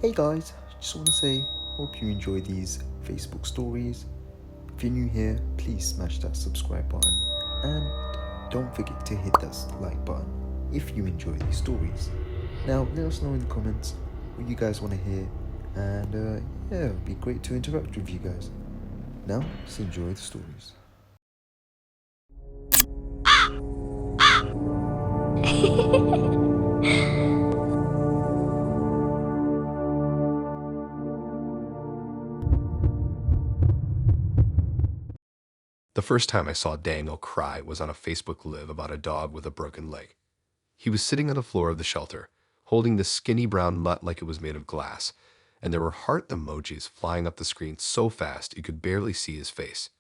Hey guys, just want to say, hope you enjoy these Facebook stories. If you're new here, please smash that subscribe button and don't forget to hit that like button if you enjoy these stories. Now, let us know in the comments what you guys want to hear, and yeah, it'd be great to interact with you guys. Now, let's enjoy the stories. The first time I saw Daniel cry was on a Facebook Live about a dog with a broken leg. He was sitting on the floor of the shelter, holding the skinny brown mutt like it was made of glass, and there were heart emojis flying up the screen so fast you could barely see his face.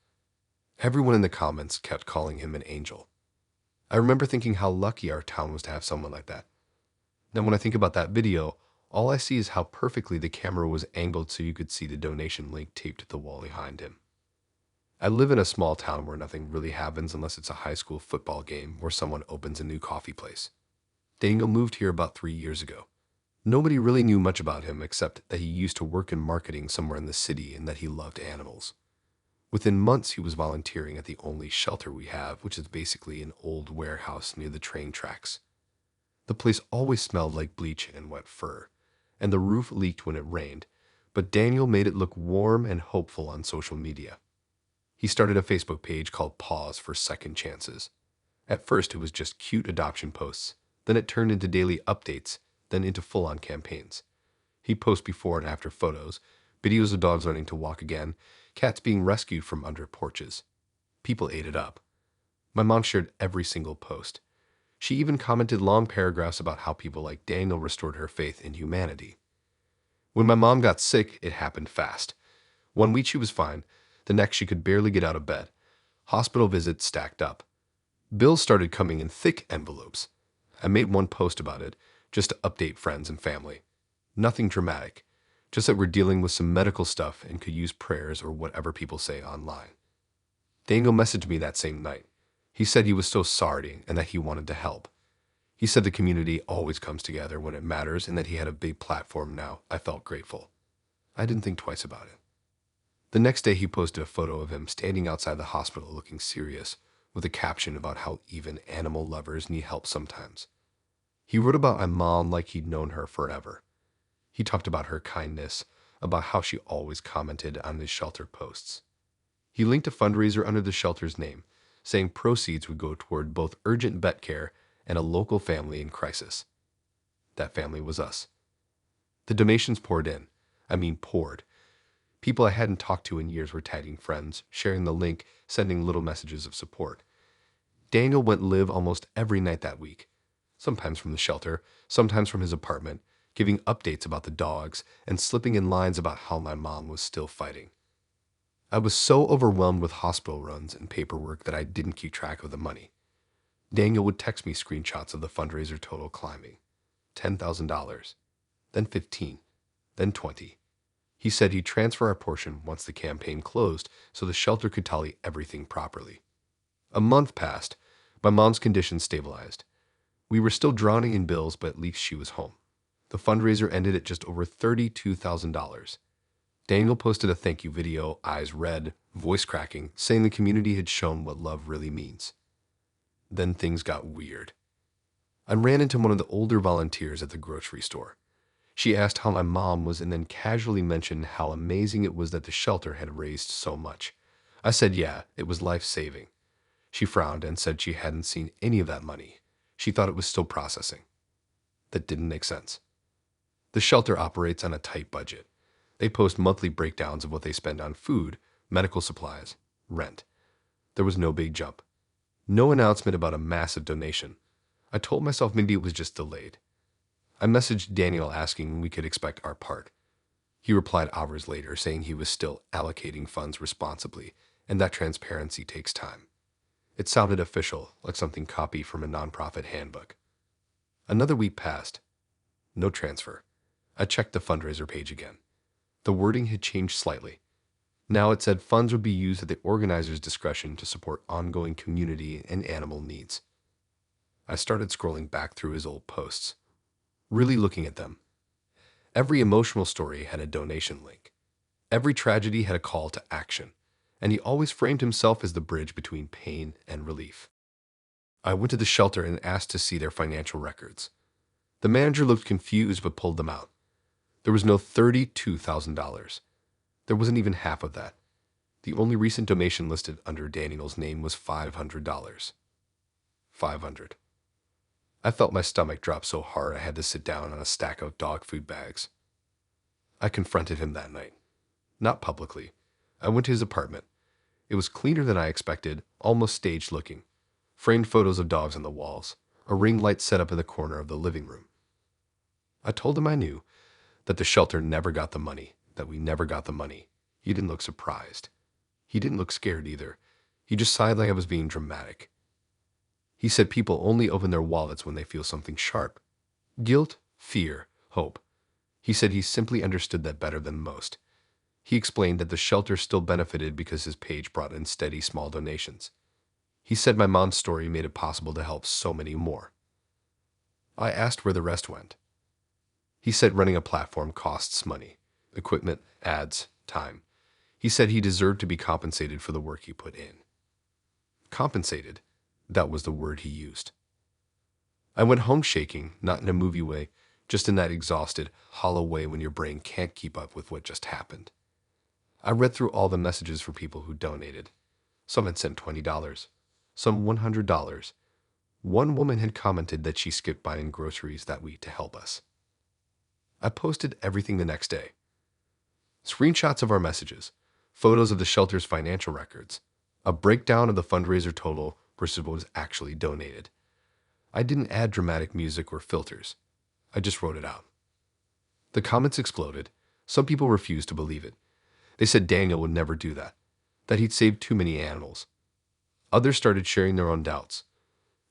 Everyone in the comments kept calling him an angel. I remember thinking how lucky our town was to have someone like that. Now, when I think about that video, all I see is how perfectly the camera was angled so you could see the donation link taped to the wall behind him. I live in a small town where nothing really happens unless it's a high school football game or someone opens a new coffee place. Daniel moved here about 3 years ago. Nobody really knew much about him except that he used to work in marketing somewhere in the city and that he loved animals. Within months, he was volunteering at the only shelter we have, which is basically an old warehouse near the train tracks. The place always smelled like bleach and wet fur, and the roof leaked when it rained, but Daniel made it look warm and hopeful on social media. He started a Facebook page called Pause for Second Chances. At first, it was just cute adoption posts. Then it turned into daily updates, then into full-on campaigns. He posts before and after photos, videos of dogs learning to walk again, cats being rescued from under porches. People ate it up. My mom shared every single post. She even commented long paragraphs about how people like Daniel restored her faith in humanity. When my mom got sick, it happened fast. 1 week she was fine. The next she could barely get out of bed. Hospital visits stacked up. Bills started coming in thick envelopes. I made one post about it, just to update friends and family. Nothing dramatic, just that we're dealing with some medical stuff and could use prayers or whatever people say online. Daniel messaged me that same night. He said he was so sorry and that he wanted to help. He said the community always comes together when it matters and that he had a big platform now. I felt grateful. I didn't think twice about it. The next day, he posted a photo of him standing outside the hospital looking serious, with a caption about how even animal lovers need help sometimes. He wrote about my mom like he'd known her forever. He talked about her kindness, about how she always commented on his shelter posts. He linked a fundraiser under the shelter's name, saying proceeds would go toward both urgent vet care and a local family in crisis. That family was us. The donations poured in. I mean poured. People I hadn't talked to in years were tagging friends, sharing the link, sending little messages of support. Daniel went live almost every night that week, sometimes from the shelter, sometimes from his apartment, giving updates about the dogs and slipping in lines about how my mom was still fighting. I was so overwhelmed with hospital runs and paperwork that I didn't keep track of the money. Daniel would text me screenshots of the fundraiser total climbing. $10,000, then 15, then 20. He said he'd transfer our portion once the campaign closed so the shelter could tally everything properly. A month passed. My mom's condition stabilized. We were still drowning in bills, but at least she was home. The fundraiser ended at just over $32,000. Daniel posted a thank you video, eyes red, voice cracking, saying the community had shown what love really means. Then things got weird. I ran into one of the older volunteers at the grocery store. She asked how my mom was and then casually mentioned how amazing it was that the shelter had raised so much. I said, yeah, it was life-saving. She frowned and said she hadn't seen any of that money. She thought it was still processing. That didn't make sense. The shelter operates on a tight budget. They post monthly breakdowns of what they spend on food, medical supplies, rent. There was no big jump. No announcement about a massive donation. I told myself maybe it was just delayed. I messaged Daniel asking when we could expect our part. He replied hours later saying he was still allocating funds responsibly and that transparency takes time. It sounded official, like something copied from a nonprofit handbook. Another week passed. No transfer. I checked the fundraiser page again. The wording had changed slightly. Now it said funds would be used at the organizer's discretion to support ongoing community and animal needs. I started scrolling back through his old posts, really looking at them. Every emotional story had a donation link. Every tragedy had a call to action, and he always framed himself as the bridge between pain and relief. I went to the shelter and asked to see their financial records. The manager looked confused but pulled them out. There was no $32,000. There wasn't even half of that. The only recent donation listed under Daniel's name was $500. 500. I felt my stomach drop so hard I had to sit down on a stack of dog food bags. I confronted him that night. Not publicly. I went to his apartment. It was cleaner than I expected, almost staged looking. Framed photos of dogs on the walls, a ring light set up in the corner of the living room. I told him I knew that the shelter never got the money, that we never got the money. He didn't look surprised. He didn't look scared either. He just sighed like I was being dramatic. He said people only open their wallets when they feel something sharp. Guilt, fear, hope. He said he simply understood that better than most. He explained that the shelter still benefited because his page brought in steady small donations. He said my mom's story made it possible to help so many more. I asked where the rest went. He said running a platform costs money. Equipment, ads, time. He said he deserved to be compensated for the work he put in. Compensated? That was the word he used. I went home shaking, not in a movie way, just in that exhausted, hollow way when your brain can't keep up with what just happened. I read through all the messages for people who donated. Some had sent $20, some $100. One woman had commented that she skipped buying groceries that week to help us. I posted everything the next day. Screenshots of our messages, photos of the shelter's financial records, a breakdown of the fundraiser total versus what was actually donated. I didn't add dramatic music or filters. I just wrote it out. The comments exploded. Some people refused to believe it. They said Daniel would never do that he'd saved too many animals. Others started sharing their own doubts.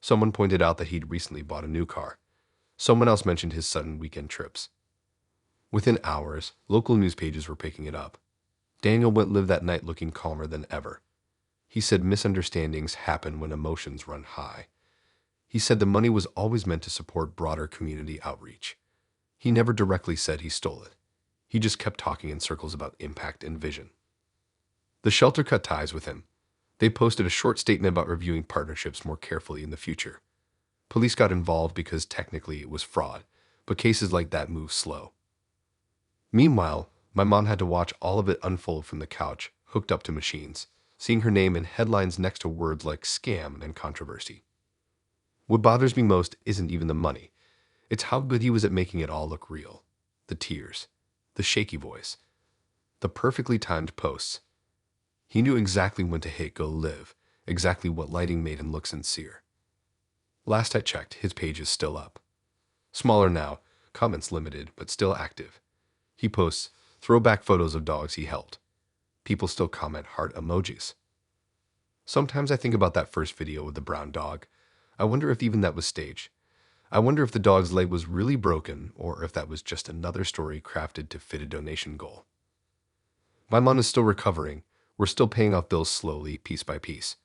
Someone pointed out that he'd recently bought a new car. Someone else mentioned his sudden weekend trips. Within hours, local news pages were picking it up. Daniel went live that night looking calmer than ever. He said misunderstandings happen when emotions run high. He said the money was always meant to support broader community outreach. He never directly said he stole it. He just kept talking in circles about impact and vision. The shelter cut ties with him. They posted a short statement about reviewing partnerships more carefully in the future. Police got involved because technically it was fraud, but cases like that move slow. Meanwhile, my mom had to watch all of it unfold from the couch, hooked up to machines, seeing her name in headlines next to words like scam and controversy. What bothers me most isn't even the money. It's how good he was at making it all look real. The tears, the shaky voice, the perfectly timed posts. He knew exactly when to hit go live, exactly what lighting made him look sincere. Last I checked, his page is still up. Smaller now, comments limited, but still active. He posts throwback photos of dogs he helped. People still comment heart emojis. Sometimes I think about that first video with the brown dog. I wonder if even that was staged. I wonder if the dog's leg was really broken or if that was just another story crafted to fit a donation goal. My mom is still recovering. We're still paying off bills slowly, piece by piece.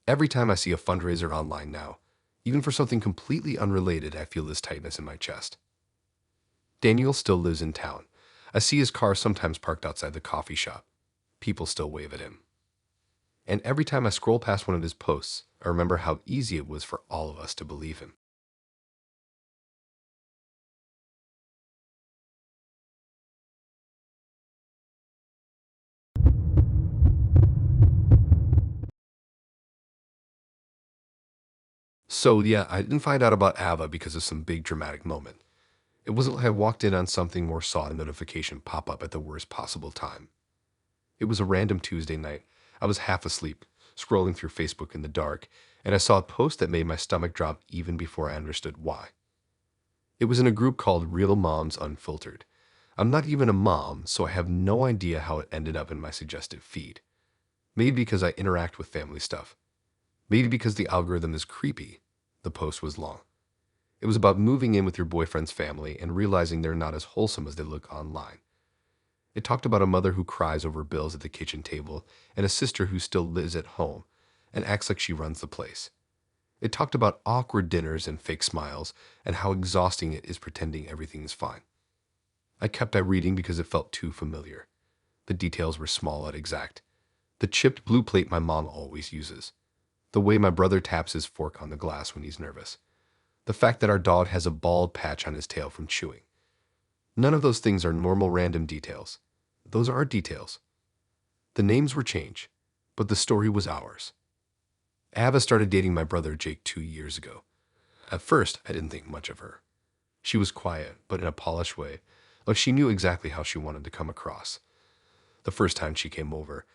Every time I see a fundraiser online now, even for something completely unrelated, I feel this tightness in my chest. Daniel still lives in town. I see his car sometimes parked outside the coffee shop. People still wave at him. And every time I scroll past one of his posts, I remember how easy it was for all of us to believe him. So yeah, I didn't find out about Ava because of some big dramatic moment. It wasn't like I walked in on something or saw a notification pop up at the worst possible time. It was a random Tuesday night. I was half asleep, scrolling through Facebook in the dark, and I saw a post that made my stomach drop even before I understood why. It was in a group called Real Moms Unfiltered. I'm not even a mom, so I have no idea how it ended up in my suggested feed. Maybe because I interact with family stuff. Maybe because the algorithm is creepy. The post was long. It was about moving in with your boyfriend's family and realizing they're not as wholesome as they look online. It talked about a mother who cries over bills at the kitchen table and a sister who still lives at home and acts like she runs the place. It talked about awkward dinners and fake smiles and how exhausting it is pretending everything is fine. I kept at reading because it felt too familiar. The details were small and exact. The chipped blue plate my mom always uses. The way my brother taps his fork on the glass when he's nervous. The fact that our dog has a bald patch on his tail from chewing. None of those things are normal random details. Those are details. The names were changed, but the story was ours. Ava started dating my brother Jake 2 years ago. At first, I didn't think much of her. She was quiet, but in a polished way, like she knew exactly how she wanted to come across. The first time she came over,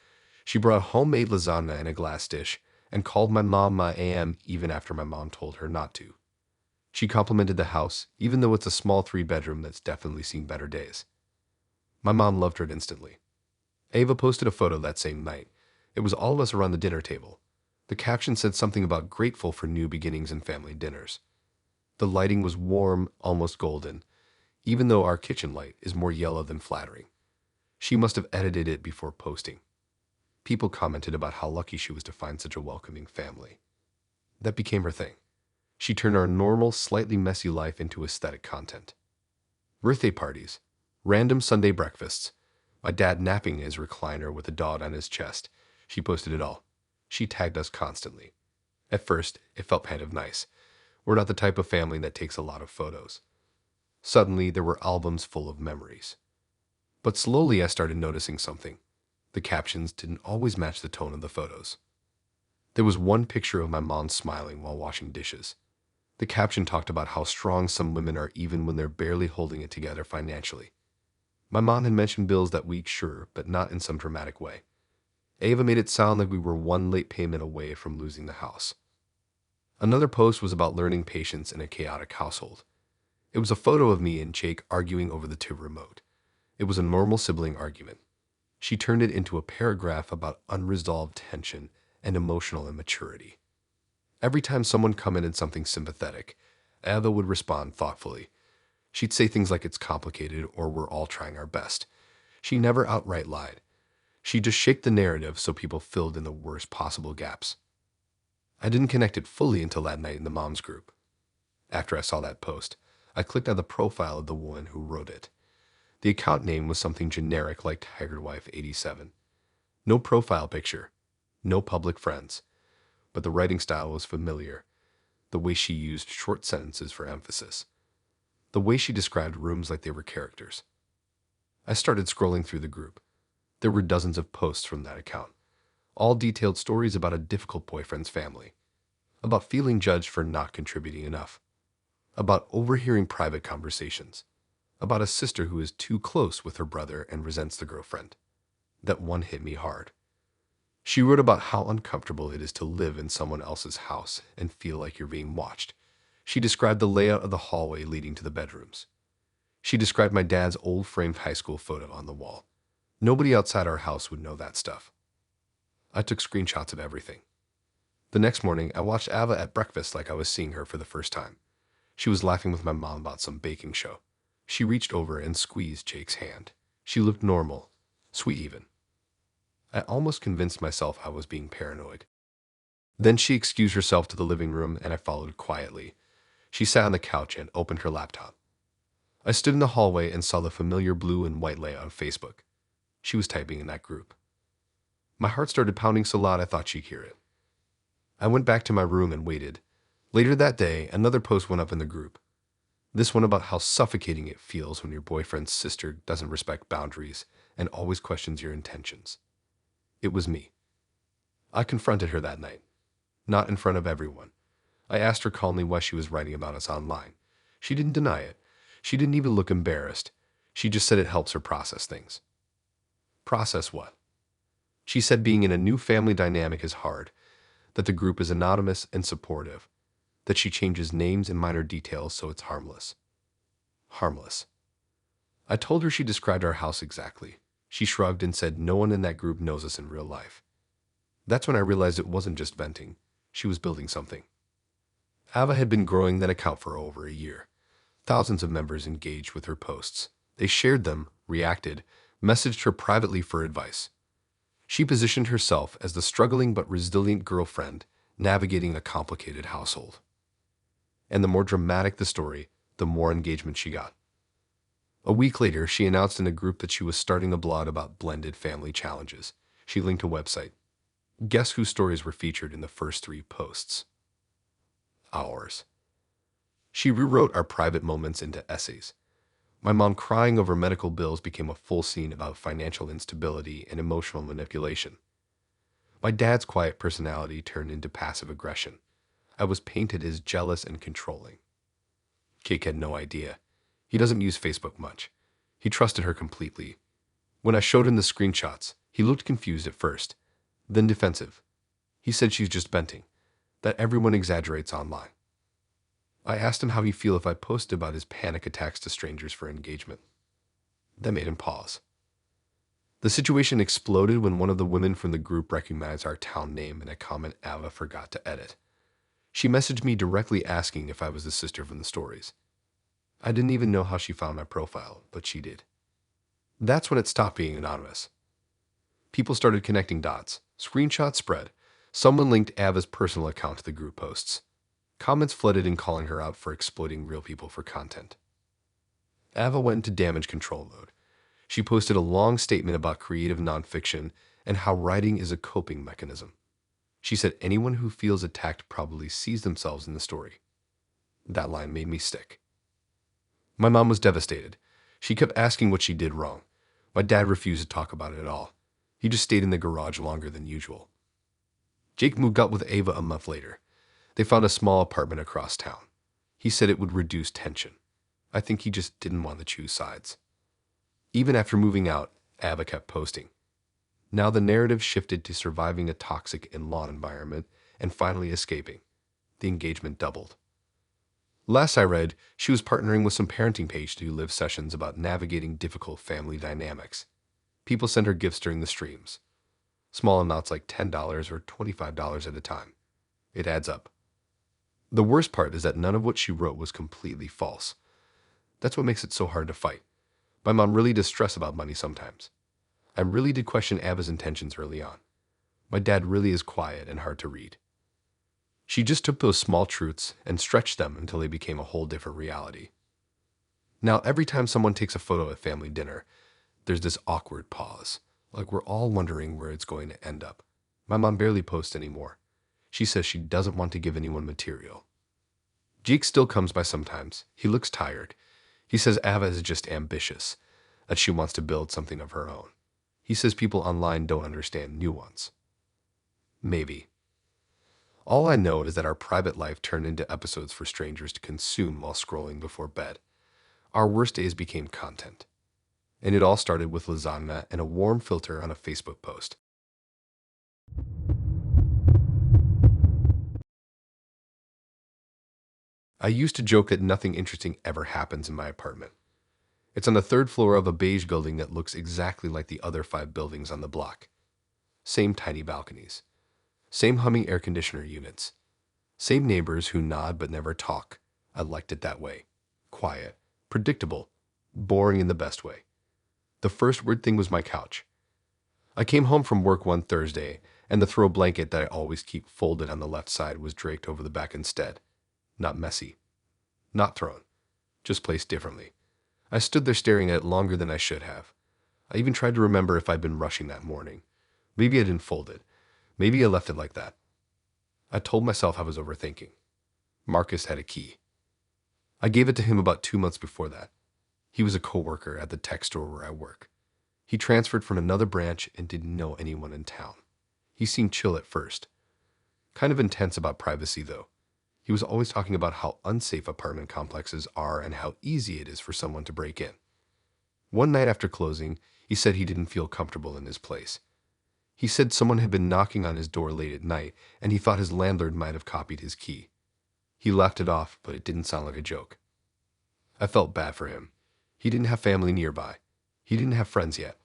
she brought homemade lasagna in a glass dish and called my mom my AM even after my mom told her not to. She complimented the house, even though it's a small 3-bedroom that's definitely seen better days. My mom loved her instantly. Ava posted a photo that same night. It was all of us around the dinner table. The caption said something about grateful for new beginnings and family dinners. The lighting was warm, almost golden, even though our kitchen light is more yellow than flattering. She must have edited it before posting. People commented about how lucky she was to find such a welcoming family. That became her thing. She turned our normal, slightly messy life into aesthetic content. Birthday parties, random Sunday breakfasts, my dad napping in his recliner with a dog on his chest. She posted it all. She tagged us constantly. At first, it felt kind of nice. We're not the type of family that takes a lot of photos. Suddenly, there were albums full of memories. But slowly I started noticing something. The captions didn't always match the tone of the photos. There was one picture of my mom smiling while washing dishes. The caption talked about how strong some women are even when they're barely holding it together financially. My mom had mentioned bills that week, sure, but not in some dramatic way. Ava made it sound like we were one late payment away from losing the house. Another post was about learning patience in a chaotic household. It was a photo of me and Jake arguing over the TV remote. It was a normal sibling argument. She turned it into a paragraph about unresolved tension and emotional immaturity. Every time someone commented something sympathetic, Ava would respond thoughtfully. She'd say things like it's complicated or we're all trying our best. She never outright lied. She'd just shake the narrative so people filled in the worst possible gaps. I didn't connect it fully until that night in the moms group. After I saw that post, I clicked on the profile of the woman who wrote it. The account name was something generic like TigerWife87. No profile picture, no public friends, but the writing style was familiar. The way she used short sentences for emphasis. The way she described rooms like they were characters. I started scrolling through the group. There were dozens of posts from that account, all detailed stories about a difficult boyfriend's family, about feeling judged for not contributing enough, about overhearing private conversations, about a sister who is too close with her brother and resents the girlfriend. That one hit me hard. She wrote about how uncomfortable it is to live in someone else's house and feel like you're being watched. She described the layout of the hallway leading to the bedrooms. She described my dad's old framed high school photo on the wall. Nobody outside our house would know that stuff. I took screenshots of everything. The next morning, I watched Ava at breakfast like I was seeing her for the first time. She was laughing with my mom about some baking show. She reached over and squeezed Jake's hand. She looked normal, sweet even. I almost convinced myself I was being paranoid. Then she excused herself to the living room and I followed quietly. She sat on the couch and opened her laptop. I stood in the hallway and saw the familiar blue and white layout of Facebook. She was typing in that group. My heart started pounding so loud I thought she'd hear it. I went back to my room and waited. Later that day, another post went up in the group. This one about how suffocating it feels when your boyfriend's sister doesn't respect boundaries and always questions your intentions. It was me. I confronted her that night. Not in front of everyone. I asked her calmly why she was writing about us online. She didn't deny it. She didn't even look embarrassed. She just said it helps her process things. Process what? She said being in a new family dynamic is hard, that the group is anonymous and supportive, that she changes names and minor details so it's harmless. Harmless. I told her she described our house exactly. She shrugged and said no one in that group knows us in real life. That's when I realized it wasn't just venting. She was building something. Ava had been growing that account for over a year. Thousands of members engaged with her posts. They shared them, reacted, messaged her privately for advice. She positioned herself as the struggling but resilient girlfriend navigating a complicated household. And the more dramatic the story, the more engagement she got. A week later, she announced in a group that she was starting a blog about blended family challenges. She linked a website. Guess whose stories were featured in the first 3 posts? Ours. She rewrote our private moments into essays. My mom crying over medical bills became a full scene about financial instability and emotional manipulation. My dad's quiet personality turned into passive aggression. I was painted as jealous and controlling. Jake had no idea. He doesn't use Facebook much. He trusted her completely. When I showed him the screenshots, he looked confused at first, then defensive. He said she's just venting, that everyone exaggerates online. I asked him how he'd feel if I posted about his panic attacks to strangers for engagement. That made him pause. The situation exploded when one of the women from the group recognized our town name in a comment Ava forgot to edit. She messaged me directly asking if I was the sister from the stories. I didn't even know how she found my profile, but she did. That's when it stopped being anonymous. People started connecting dots. Screenshots spread. Someone linked Ava's personal account to the group posts. Comments flooded in calling her out for exploiting real people for content. Ava went into damage control mode. She posted a long statement about creative nonfiction and how writing is a coping mechanism. She said anyone who feels attacked probably sees themselves in the story. That line made me sick. My mom was devastated. She kept asking what she did wrong. My dad refused to talk about it at all. He just stayed in the garage longer than usual. Jake moved out with Ava a month later. They found a small apartment across town. He said it would reduce tension. I think he just didn't want to choose sides. Even after moving out, Ava kept posting. Now the narrative shifted to surviving a toxic in-law environment and finally escaping. The engagement doubled. Last I read, she was partnering with some parenting page to do live sessions about navigating difficult family dynamics. People sent her gifts during the streams. Small amounts like $10 or $25 at a time. It adds up. The worst part is that none of what she wrote was completely false. That's what makes it so hard to fight. My mom really does stress about money sometimes. I really did question Ava's intentions early on. My dad really is quiet and hard to read. She just took those small truths and stretched them until they became a whole different reality. Now, every time someone takes a photo at family dinner, there's this awkward pause, like we're all wondering where it's going to end up. My mom barely posts anymore. She says she doesn't want to give anyone material. Jake still comes by sometimes. He looks tired. He says Ava is just ambitious, that she wants to build something of her own. He says people online don't understand nuance. Maybe. All I know is that our private life turned into episodes for strangers to consume while scrolling before bed. Our worst days became content. And it all started with lasagna and a warm filter on a Facebook post. I used to joke that nothing interesting ever happens in my apartment. It's on the 3rd floor of a beige building that looks exactly like the other 5 buildings on the block. Same tiny balconies. Same humming air conditioner units. Same neighbors who nod but never talk. I liked it that way. Quiet. Predictable. Boring in the best way. The first weird thing was my couch. I came home from work one Thursday, and the throw blanket that I always keep folded on the left side was draped over the back instead. Not messy. Not thrown. Just placed differently. I stood there staring at it longer than I should have. I even tried to remember if I'd been rushing that morning. Maybe I didn't fold it. Maybe I left it like that. I told myself I was overthinking. Marcus had a key. I gave it to him about 2 months before that. He was a coworker at the tech store where I work. He transferred from another branch and didn't know anyone in town. He seemed chill at first. Kind of intense about privacy, though. He was always talking about how unsafe apartment complexes are and how easy it is for someone to break in. One night after closing, he said he didn't feel comfortable in his place. He said someone had been knocking on his door late at night, and he thought his landlord might have copied his key. He laughed it off, but it didn't sound like a joke. I felt bad for him. He didn't have family nearby. He didn't have friends yet.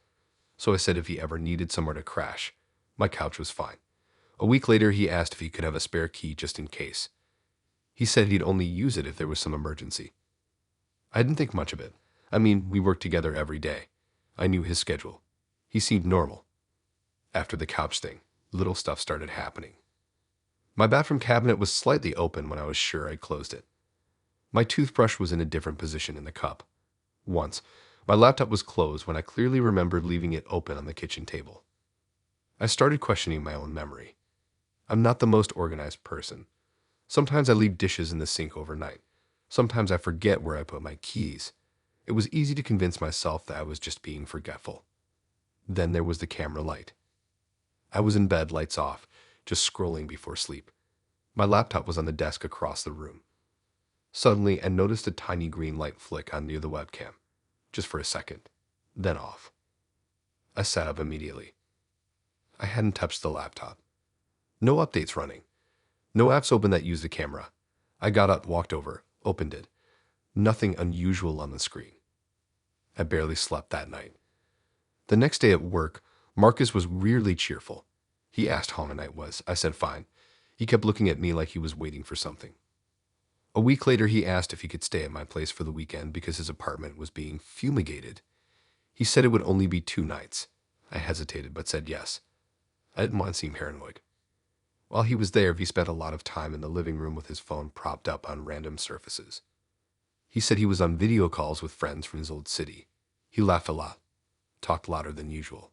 So I said if he ever needed somewhere to crash, my couch was fine. A week later, he asked if he could have a spare key just in case. He said he'd only use it if there was some emergency. I didn't think much of it. I mean, we worked together every day. I knew his schedule. He seemed normal. After the couch thing, little stuff started happening. My bathroom cabinet was slightly open when I was sure I'd closed it. My toothbrush was in a different position in the cup. Once, My laptop was closed when I clearly remembered leaving it open on the kitchen table. I started questioning my own memory. I'm not the most organized person. Sometimes I leave dishes in the sink overnight. Sometimes I forget where I put my keys. It was easy to convince myself that I was just being forgetful. Then there was the camera light. I was in bed, lights off, just scrolling before sleep. My laptop was on the desk across the room. Suddenly, I noticed a tiny green light flick on near the webcam, just for a second, then off. I sat up immediately. I hadn't touched the laptop. No updates running. No apps open that use the camera. I got up, walked over, opened it. Nothing unusual on the screen. I barely slept that night. The next day at work, Marcus was weirdly cheerful. He asked how my night was. I said fine. He kept looking at me like he was waiting for something. A week later, he asked if he could stay at my place for the weekend because his apartment was being fumigated. He said it would only be 2 nights. I hesitated, but said yes. I didn't want to seem paranoid. While he was there, he spent a lot of time in the living room with his phone propped up on random surfaces. He said he was on video calls with friends from his old city. He laughed a lot, talked louder than usual.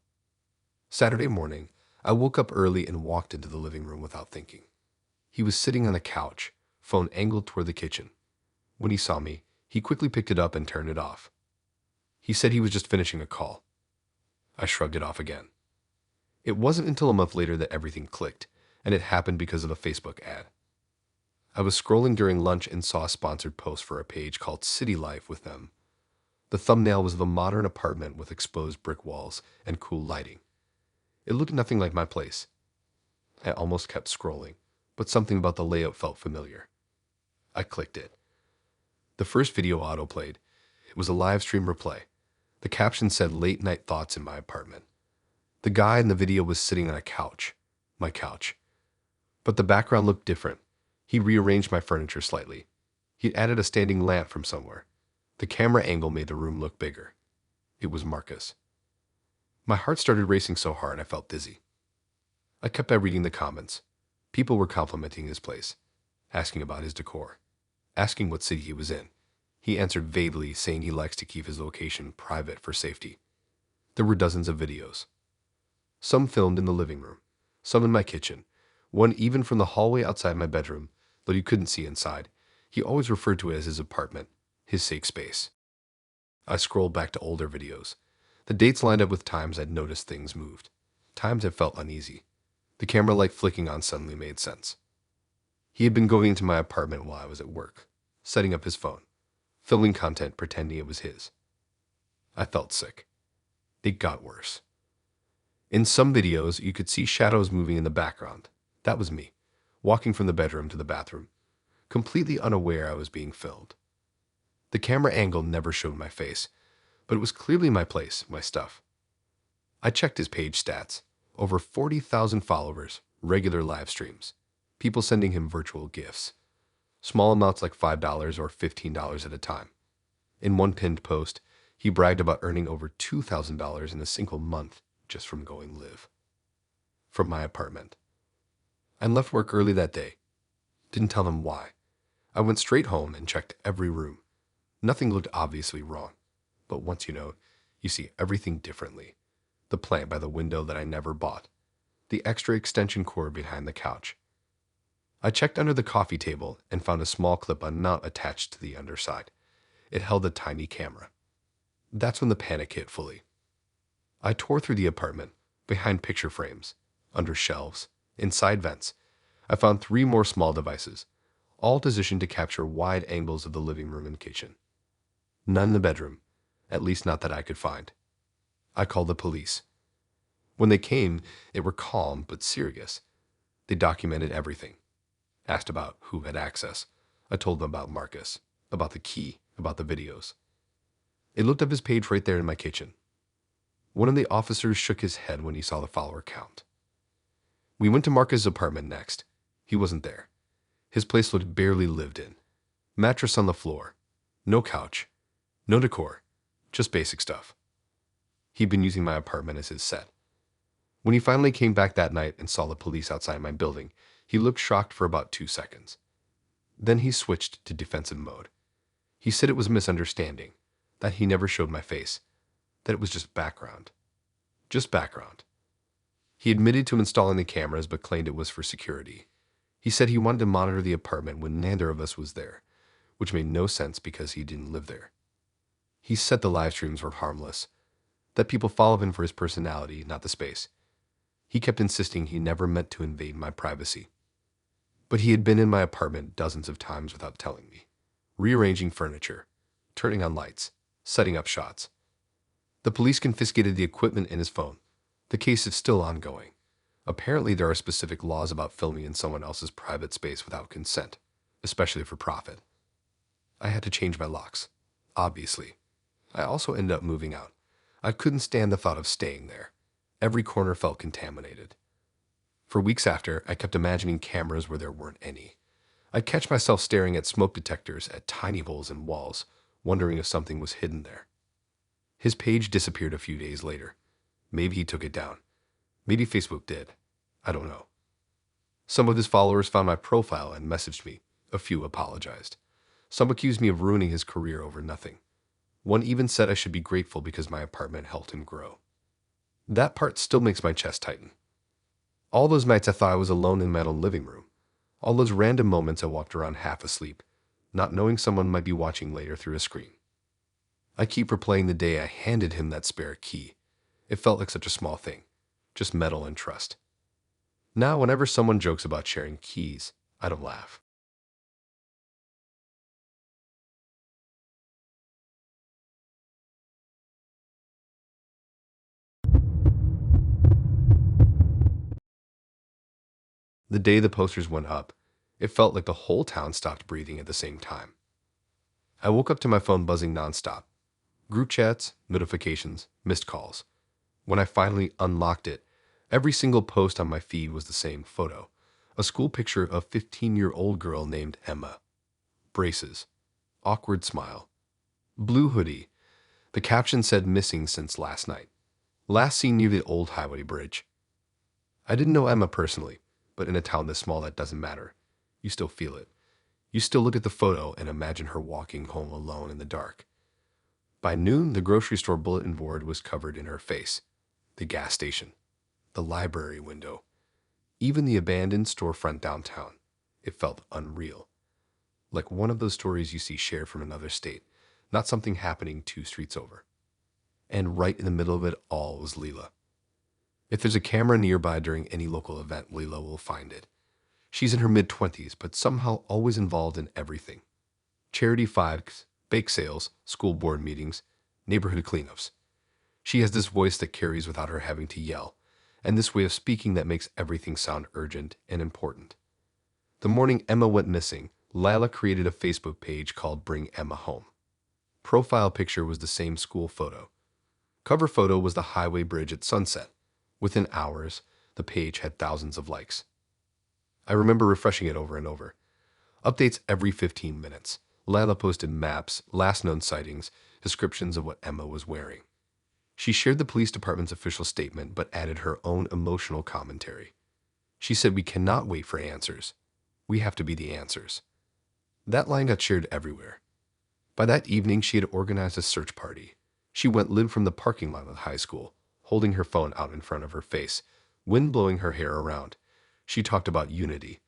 Saturday morning, I woke up early and walked into the living room without thinking. He was sitting on a couch, phone angled toward the kitchen. When he saw me, he quickly picked it up and turned it off. He said he was just finishing a call. I shrugged it off again. It wasn't until a month later that everything clicked, and it happened because of a Facebook ad. I was scrolling during lunch and saw a sponsored post for a page called City Life with them. The thumbnail was of a modern apartment with exposed brick walls and cool lighting. It looked nothing like my place. I almost kept scrolling, but something about the layout felt familiar. I clicked it. The first video autoplayed. It was a live stream replay. The caption said late night thoughts in my apartment. The guy in the video was sitting on a couch, my couch. But the background looked different. He rearranged my furniture slightly. He'd added a standing lamp from somewhere. The camera angle made the room look bigger. It was Marcus. My heart started racing so hard I felt dizzy. I kept by reading the comments. People were complimenting his place, asking about his decor, asking what city he was in. He answered vaguely, saying he likes to keep his location private for safety. There were dozens of videos. Some filmed in the living room, some in my kitchen, one even from the hallway outside my bedroom, though you couldn't see inside. He always referred to it as his apartment, his safe space. I scrolled back to older videos. The dates lined up with times I'd noticed things moved, times I felt uneasy. The camera light flicking on suddenly made sense. He had been going into my apartment while I was at work, setting up his phone, filming content pretending it was his. I felt sick. It got worse. In some videos, you could see shadows moving in the background. That was me, walking from the bedroom to the bathroom, completely unaware I was being filmed. The camera angle never showed my face, but it was clearly my place, my stuff. I checked his page stats. Over 40,000 followers, regular live streams, people sending him virtual gifts, small amounts like $5 or $15 at a time. In one pinned post, he bragged about earning over $2,000 in a single month just from going live. From my apartment. I left work early that day. Didn't tell them why. I went straight home and checked every room. Nothing looked obviously wrong, but once you know, you see everything differently. The plant by the window that I never bought. The extra extension cord behind the couch. I checked under the coffee table and found a small clip-on mount attached to the underside. It held a tiny camera. That's when the panic hit fully. I tore through the apartment, behind picture frames, under shelves, inside vents. I found 3 more small devices, all positioned to capture wide angles of the living room and kitchen. None in the bedroom, at least not that I could find. I called the police. When they came, they were calm but serious. They documented everything. Asked about who had access. I told them about Marcus, about the key, about the videos. They looked up his page right there in my kitchen. One of the officers shook his head when he saw the follower count. We went to Marcus' apartment next. He wasn't there. His place looked barely lived in. Mattress on the floor. No couch. No decor. Just basic stuff. He'd been using my apartment as his set. When he finally came back that night and saw the police outside my building, he looked shocked for about 2 seconds. Then he switched to defensive mode. He said it was a misunderstanding, that he never showed my face, that it was just background. Just background. He admitted to installing the cameras but claimed it was for security. He said he wanted to monitor the apartment when neither of us was there, which made no sense because he didn't live there. He said the live streams were harmless, that people follow him for his personality, not the space. He kept insisting he never meant to invade my privacy. But he had been in my apartment dozens of times without telling me, rearranging furniture, turning on lights, setting up shots. The police confiscated the equipment and his phone. The case is still ongoing. Apparently, there are specific laws about filming in someone else's private space without consent, especially for profit. I had to change my locks, obviously. I also ended up moving out. I couldn't stand the thought of staying there. Every corner felt contaminated. For weeks after, I kept imagining cameras where there weren't any. I'd catch myself staring at smoke detectors at tiny holes in walls, wondering if something was hidden there. His page disappeared a few days later. Maybe he took it down. Maybe Facebook did. I don't know. Some of his followers found my profile and messaged me. A few apologized. Some accused me of ruining his career over nothing. One even said I should be grateful because my apartment helped him grow. That part still makes my chest tighten. All those nights I thought I was alone in my own living room. All those random moments I walked around half asleep, not knowing someone might be watching later through a screen. I keep replaying the day I handed him that spare key. It felt like such a small thing, just metal and trust. Now, whenever someone jokes about sharing keys, I don't laugh. The day the posters went up, it felt like the whole town stopped breathing at the same time. I woke up to my phone buzzing nonstop. Group chats, notifications, missed calls. When I finally unlocked it, every single post on my feed was the same photo. A school picture of a 15-year-old girl named Emma. Braces. Awkward smile. Blue hoodie. The caption said missing since last night. Last seen near the old highway bridge. I didn't know Emma personally, but in a town this small that doesn't matter. You still feel it. You still look at the photo and imagine her walking home alone in the dark. By noon, the grocery store bulletin board was covered in her face. The gas station. The library window. Even the abandoned storefront downtown. It felt unreal. Like one of those stories you see shared from another state, not something happening 2 streets over. And right in the middle of it all was Leela. If there's a camera nearby during any local event, Leela will find it. She's in her mid-20s, but somehow always involved in everything. Charity fives, bake sales, school board meetings, neighborhood cleanups. She has this voice that carries without her having to yell, and this way of speaking that makes everything sound urgent and important. The morning Emma went missing, Lila created a Facebook page called Bring Emma Home. Profile picture was the same school photo. Cover photo was the highway bridge at sunset. Within hours, the page had thousands of likes. I remember refreshing it over and over. Updates every 15 minutes. Lila posted maps, last known sightings, descriptions of what Emma was wearing. She shared the police department's official statement but added her own emotional commentary. She said, "We cannot wait for answers. We have to be the answers." That line got shared everywhere. By that evening, she had organized a search party. She went lit from the parking lot of the high school, holding her phone out in front of her face, wind blowing her hair around. She talked about unity,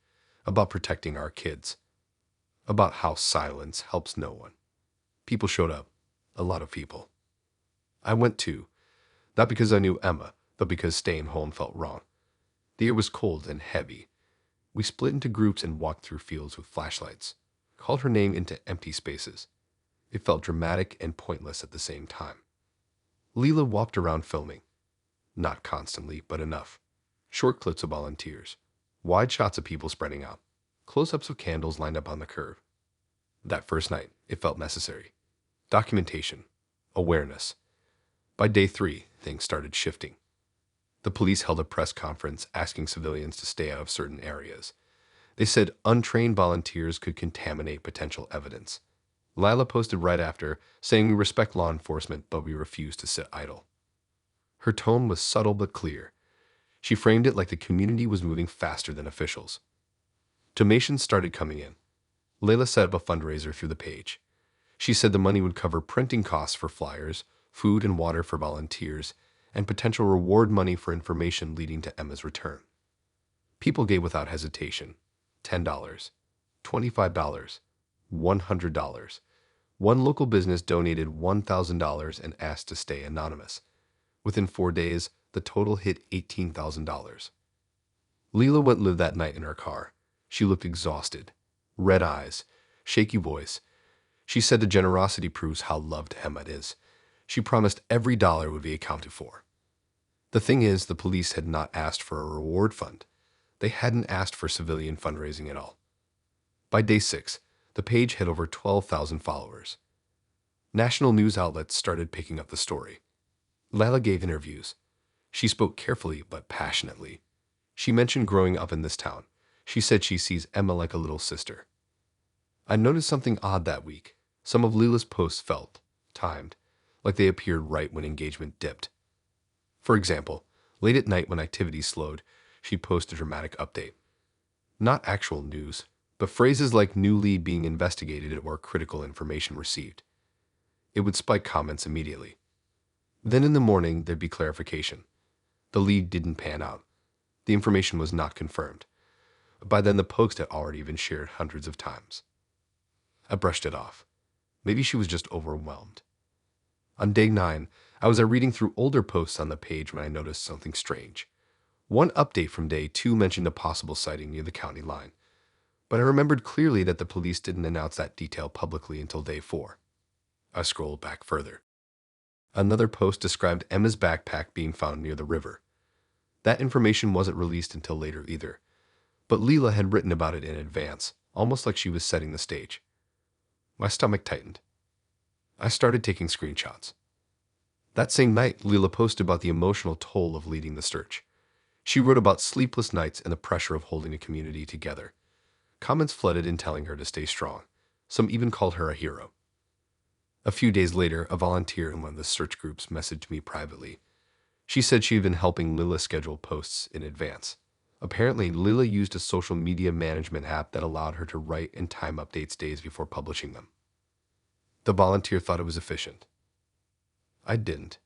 about protecting our kids, about how silence helps no one. People showed up, a lot of people. I went too, not because I knew Emma, but because staying home felt wrong. The air was cold and heavy. We split into groups and walked through fields with flashlights, called her name into empty spaces. It felt dramatic and pointless at the same time. Leela walked around filming. Not constantly, but enough. Short clips of volunteers. Wide shots of people spreading out. Close-ups of candles lined up on the curb. That first night, it felt necessary. Documentation. Awareness. By day 3, things started shifting. The police held a press conference asking civilians to stay out of certain areas. They said untrained volunteers could contaminate potential evidence. Lila posted right after, saying we respect law enforcement, but we refuse to sit idle. Her tone was subtle but clear. She framed it like the community was moving faster than officials. Donations started coming in. Layla set up a fundraiser through the page. She said the money would cover printing costs for flyers, food and water for volunteers, and potential reward money for information leading to Emma's return. People gave without hesitation. $10, $25, $100. One local business donated $1,000 and asked to stay anonymous. Within 4 days, the total hit $18,000. Leela went live that night in her car. She looked exhausted. Red eyes, shaky voice. She said the generosity proves how loved Emma is. She promised every dollar would be accounted for. The thing is, the police had not asked for a reward fund. They hadn't asked for civilian fundraising at all. By day 6, the page had over 12,000 followers. National news outlets started picking up the story. Lila gave interviews. She spoke carefully but passionately. She mentioned growing up in this town. She said she sees Emma like a little sister. I noticed something odd that week. Some of Lila's posts felt timed, like they appeared right when engagement dipped. For example, late at night when activity slowed, she posted a dramatic update. Not actual news, but phrases like new lead being investigated or critical information received. It would spike comments immediately. Then in the morning, there'd be clarification. The lead didn't pan out. The information was not confirmed. By then, the post had already been shared hundreds of times. I brushed it off. Maybe she was just overwhelmed. On day 9, I was reading through older posts on the page when I noticed something strange. One update from day 2 mentioned a possible sighting near the county line, but I remembered clearly that the police didn't announce that detail publicly until day 4. I scrolled back further. Another post described Emma's backpack being found near the river. That information wasn't released until later either, but Leela had written about it in advance, almost like she was setting the stage. My stomach tightened. I started taking screenshots. That same night, Leela posted about the emotional toll of leading the search. She wrote about sleepless nights and the pressure of holding a community together. Comments flooded in telling her to stay strong. Some even called her a hero. A few days later, a volunteer in one of the search groups messaged me privately. She said she had been helping Lila schedule posts in advance. Apparently, Lila used a social media management app that allowed her to write and time updates days before publishing them. The volunteer thought it was efficient. I didn't.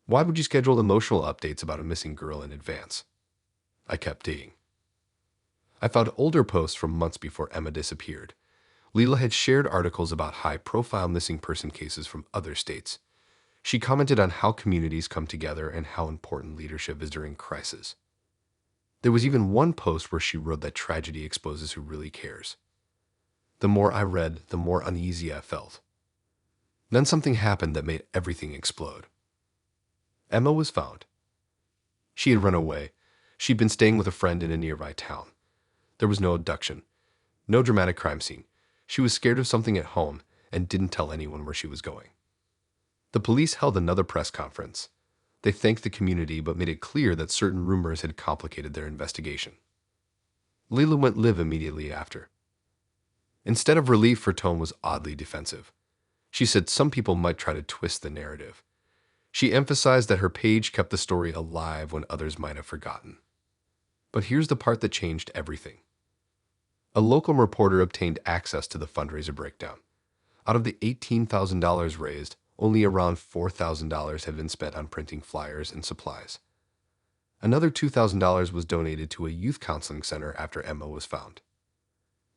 Why would you schedule emotional updates about a missing girl in advance? I kept digging. I found older posts from months before Emma disappeared. Leela had shared articles about high-profile missing person cases from other states. She commented on how communities come together and how important leadership is during crisis. There was even one post where she wrote that tragedy exposes who really cares. The more I read, the more uneasy I felt. Then something happened that made everything explode. Emma was found. She had run away. She'd been staying with a friend in a nearby town. There was no abduction, no dramatic crime scene. She was scared of something at home and didn't tell anyone where she was going. The police held another press conference. They thanked the community but made it clear that certain rumors had complicated their investigation. Leela went live immediately after. Instead of relief, her tone was oddly defensive. She said some people might try to twist the narrative. She emphasized that her page kept the story alive when others might have forgotten. But here's the part that changed everything. A local reporter obtained access to the fundraiser breakdown. Out of the $18,000 raised, only around $4,000 had been spent on printing flyers and supplies. Another $2,000 was donated to a youth counseling center after Emma was found.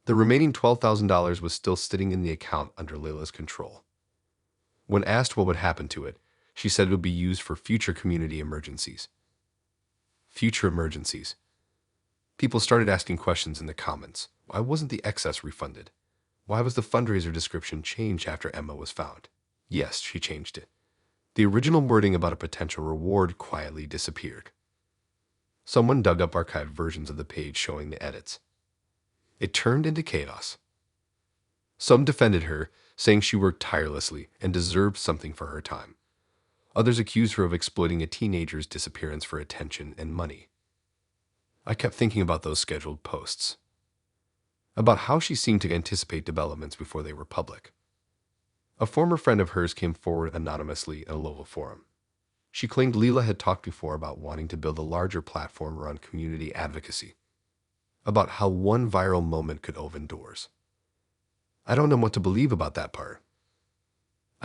The remaining $12,000 was still sitting in the account under Leila's control. When asked what would happen to it, she said it would be used for future community emergencies. Future emergencies. People started asking questions in the comments. Why wasn't the excess refunded? Why was the fundraiser description changed after Emma was found? Yes, she changed it. The original wording about a potential reward quietly disappeared. Someone dug up archived versions of the page showing the edits. It turned into chaos. Some defended her, saying she worked tirelessly and deserved something for her time. Others accused her of exploiting a teenager's disappearance for attention and money. I kept thinking about those scheduled posts, about how she seemed to anticipate developments before they were public. A former friend of hers came forward anonymously in a local forum. She claimed Leela had talked before about wanting to build a larger platform around community advocacy, about how one viral moment could open doors. I don't know what to believe about that part.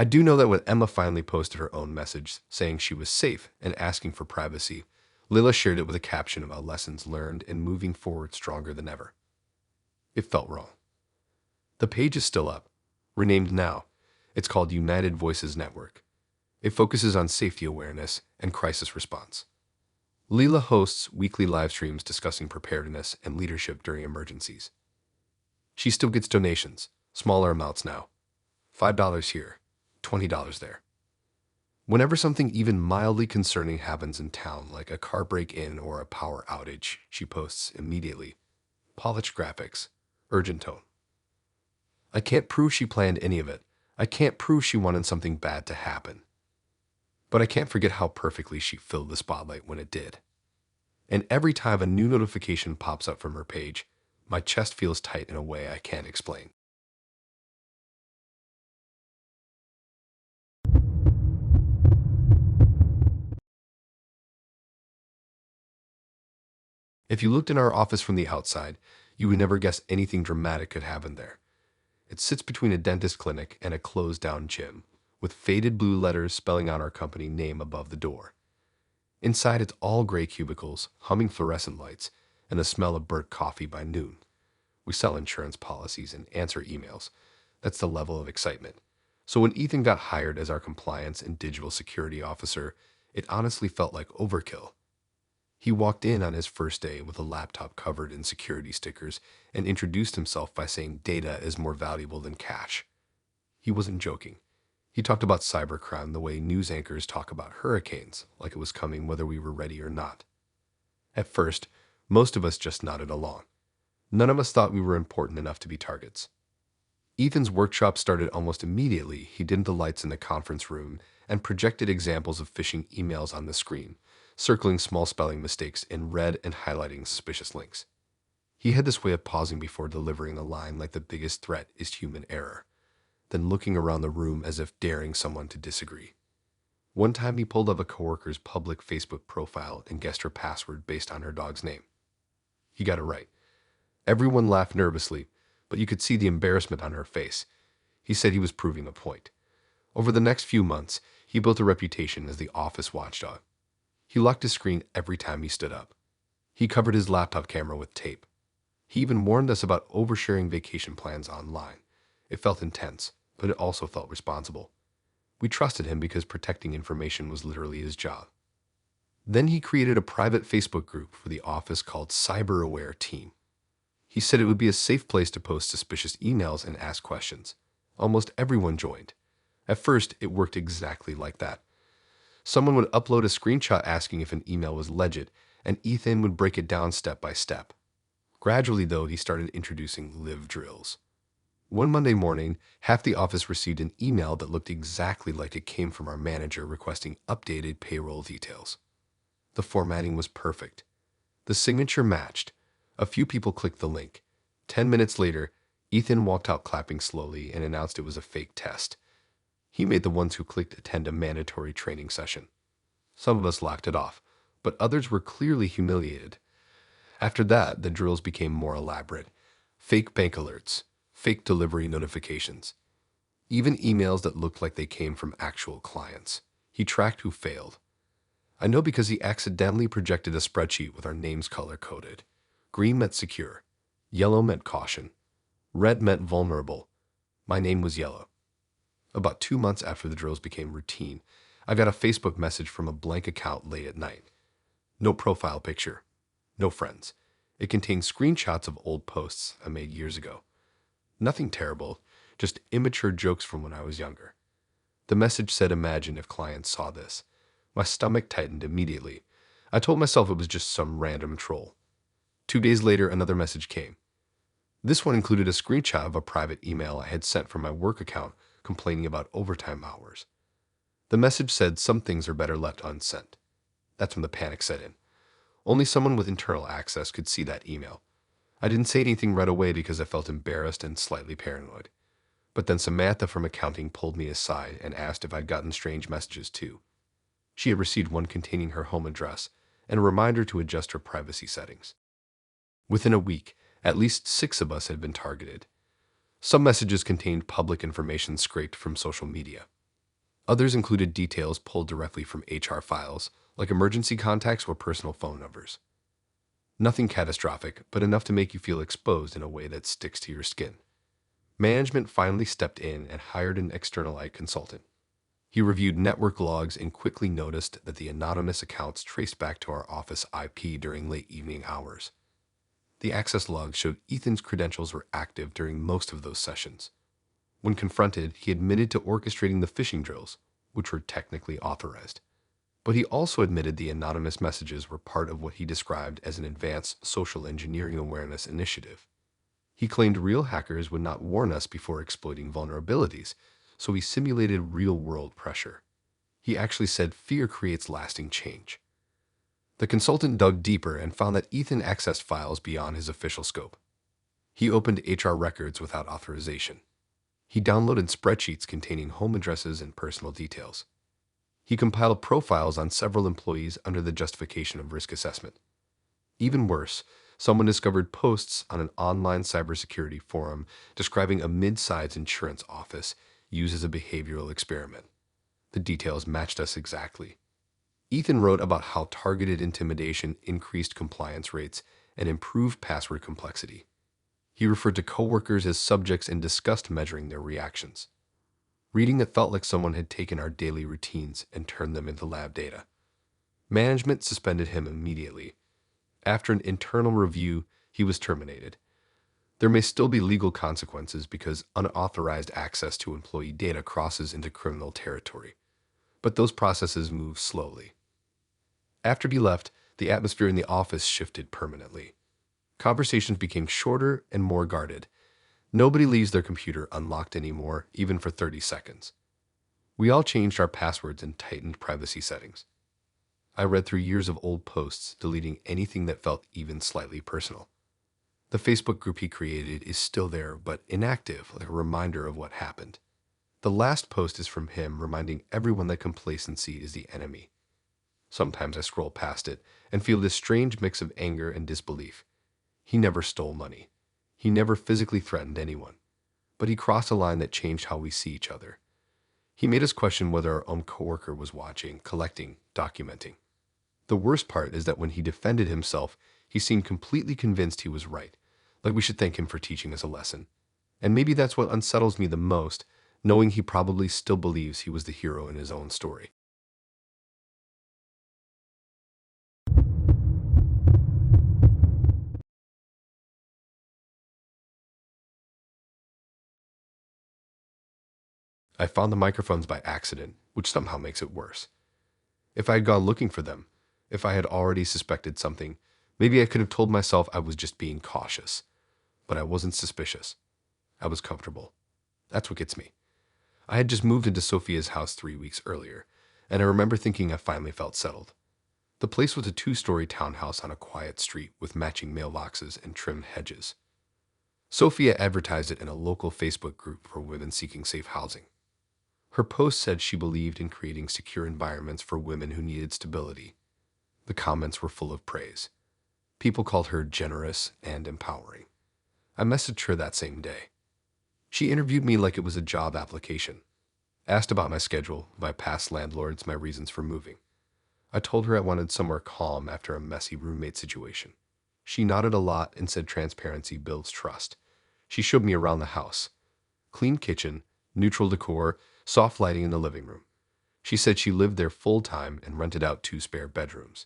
I do know that when Emma finally posted her own message saying she was safe and asking for privacy, Lila shared it with a caption about lessons learned and moving forward stronger than ever. It felt wrong. The page is still up, renamed now. It's called United Voices Network. It focuses on safety awareness and crisis response. Leela hosts weekly live streams discussing preparedness and leadership during emergencies. She still gets donations, smaller amounts now. $5 here, $20 there. Whenever something even mildly concerning happens in town, like a car break-in or a power outage, she posts immediately. Polished graphics, urgent tone. I can't prove she planned any of it. I can't prove she wanted something bad to happen. But I can't forget how perfectly she filled the spotlight when it did. And every time a new notification pops up from her page, my chest feels tight in a way I can't explain. If you looked in our office from the outside, you would never guess anything dramatic could happen there. It sits between a dentist clinic and a closed-down gym, with faded blue letters spelling out our company name above the door. Inside, it's all gray cubicles, humming fluorescent lights, and the smell of burnt coffee by noon. We sell insurance policies and answer emails. That's the level of excitement. So when Ethan got hired as our compliance and digital security officer, it honestly felt like overkill. He walked in on his first day with a laptop covered in security stickers and introduced himself by saying data is more valuable than cash. He wasn't joking. He talked about cybercrime the way news anchors talk about hurricanes, like it was coming whether we were ready or not. At first, most of us just nodded along. None of us thought we were important enough to be targets. Ethan's workshop started almost immediately. He dimmed the lights in the conference room and projected examples of phishing emails on the screen, circling small spelling mistakes in red and highlighting suspicious links. He had this way of pausing before delivering a line like the biggest threat is human error, then looking around the room as if daring someone to disagree. One time he pulled up a coworker's public Facebook profile and guessed her password based on her dog's name. He got it right. Everyone laughed nervously, but you could see the embarrassment on her face. He said he was proving a point. Over the next few months, he built a reputation as the office watchdog. He locked his screen every time he stood up. He covered his laptop camera with tape. He even warned us about oversharing vacation plans online. It felt intense, but it also felt responsible. We trusted him because protecting information was literally his job. Then he created a private Facebook group for the office called Cyber Aware Team. He said it would be a safe place to post suspicious emails and ask questions. Almost everyone joined. At first, it worked exactly like that. Someone would upload a screenshot asking if an email was legit, and Ethan would break it down step by step. Gradually, though, he started introducing live drills. One Monday morning, half the office received an email that looked exactly like it came from our manager requesting updated payroll details. The formatting was perfect. The signature matched. A few people clicked the link. 10 minutes later, Ethan walked out clapping slowly and announced it was a fake test. He made the ones who clicked attend a mandatory training session. Some of us laughed it off, but others were clearly humiliated. After that, the drills became more elaborate. Fake bank alerts, fake delivery notifications, even emails that looked like they came from actual clients. He tracked who failed. I know because he accidentally projected a spreadsheet with our names color-coded. Green meant secure. Yellow meant caution. Red meant vulnerable. My name was yellow. About 2 months after the drills became routine, I got a Facebook message from a blank account late at night. No profile picture. No friends. It contained screenshots of old posts I made years ago. Nothing terrible, just immature jokes from when I was younger. The message said, "Imagine if clients saw this." My stomach tightened immediately. I told myself it was just some random troll. 2 days later, another message came. This one included a screenshot of a private email I had sent from my work account complaining about overtime hours. The message said some things are better left unsent. That's when the panic set in. Only someone with internal access could see that email. I didn't say anything right away because I felt embarrassed and slightly paranoid. But then Samantha from accounting pulled me aside and asked if I'd gotten strange messages too. She had received one containing her home address and a reminder to adjust her privacy settings. Within a week, at least 6 of us had been targeted. Some messages contained public information scraped from social media. Others included details pulled directly from HR files, like emergency contacts or personal phone numbers. Nothing catastrophic, but enough to make you feel exposed in a way that sticks to your skin. Management finally stepped in and hired an external IT consultant. He reviewed network logs and quickly noticed that the anonymous accounts traced back to our office IP during late evening hours. The access logs showed Ethan's credentials were active during most of those sessions. When confronted, he admitted to orchestrating the phishing drills, which were technically authorized. But he also admitted the anonymous messages were part of what he described as an advanced social engineering awareness initiative. He claimed real hackers would not warn us before exploiting vulnerabilities, so he simulated real-world pressure. He actually said fear creates lasting change. The consultant dug deeper and found that Ethan accessed files beyond his official scope. He opened HR records without authorization. He downloaded spreadsheets containing home addresses and personal details. He compiled profiles on several employees under the justification of risk assessment. Even worse, someone discovered posts on an online cybersecurity forum describing a mid-sized insurance office used as a behavioral experiment. The details matched us exactly. Ethan wrote about how targeted intimidation increased compliance rates and improved password complexity. He referred to coworkers as subjects and discussed measuring their reactions. Reading it felt like someone had taken our daily routines and turned them into lab data. Management suspended him immediately. After an internal review, he was terminated. There may still be legal consequences because unauthorized access to employee data crosses into criminal territory, but those processes move slowly. After he left, the atmosphere in the office shifted permanently. Conversations became shorter and more guarded. Nobody leaves their computer unlocked anymore, even for 30 seconds. We all changed our passwords and tightened privacy settings. I read through years of old posts, deleting anything that felt even slightly personal. The Facebook group he created is still there, but inactive, like a reminder of what happened. The last post is from him, reminding everyone that complacency is the enemy. Sometimes I scroll past it and feel this strange mix of anger and disbelief. He never stole money. He never physically threatened anyone. But he crossed a line that changed how we see each other. He made us question whether our own coworker was watching, collecting, documenting. The worst part is that when he defended himself, he seemed completely convinced he was right, like we should thank him for teaching us a lesson. And maybe that's what unsettles me the most, knowing he probably still believes he was the hero in his own story. I found the microphones by accident, which somehow makes it worse. If I had gone looking for them, if I had already suspected something, maybe I could have told myself I was just being cautious. But I wasn't suspicious. I was comfortable. That's what gets me. I had just moved into Sophia's house 3 weeks earlier, and I remember thinking I finally felt settled. The place was a 2-story townhouse on a quiet street with matching mailboxes and trimmed hedges. Sophia advertised it in a local Facebook group for women seeking safe housing. Her post said she believed in creating secure environments for women who needed stability. The comments were full of praise. People called her generous and empowering. I messaged her that same day. She interviewed me like it was a job application. Asked about my schedule, my past landlords, my reasons for moving. I told her I wanted somewhere calm after a messy roommate situation. She nodded a lot and said transparency builds trust. She showed me around the house. Clean kitchen, neutral decor, soft lighting in the living room. She said she lived there full-time and rented out 2 spare bedrooms.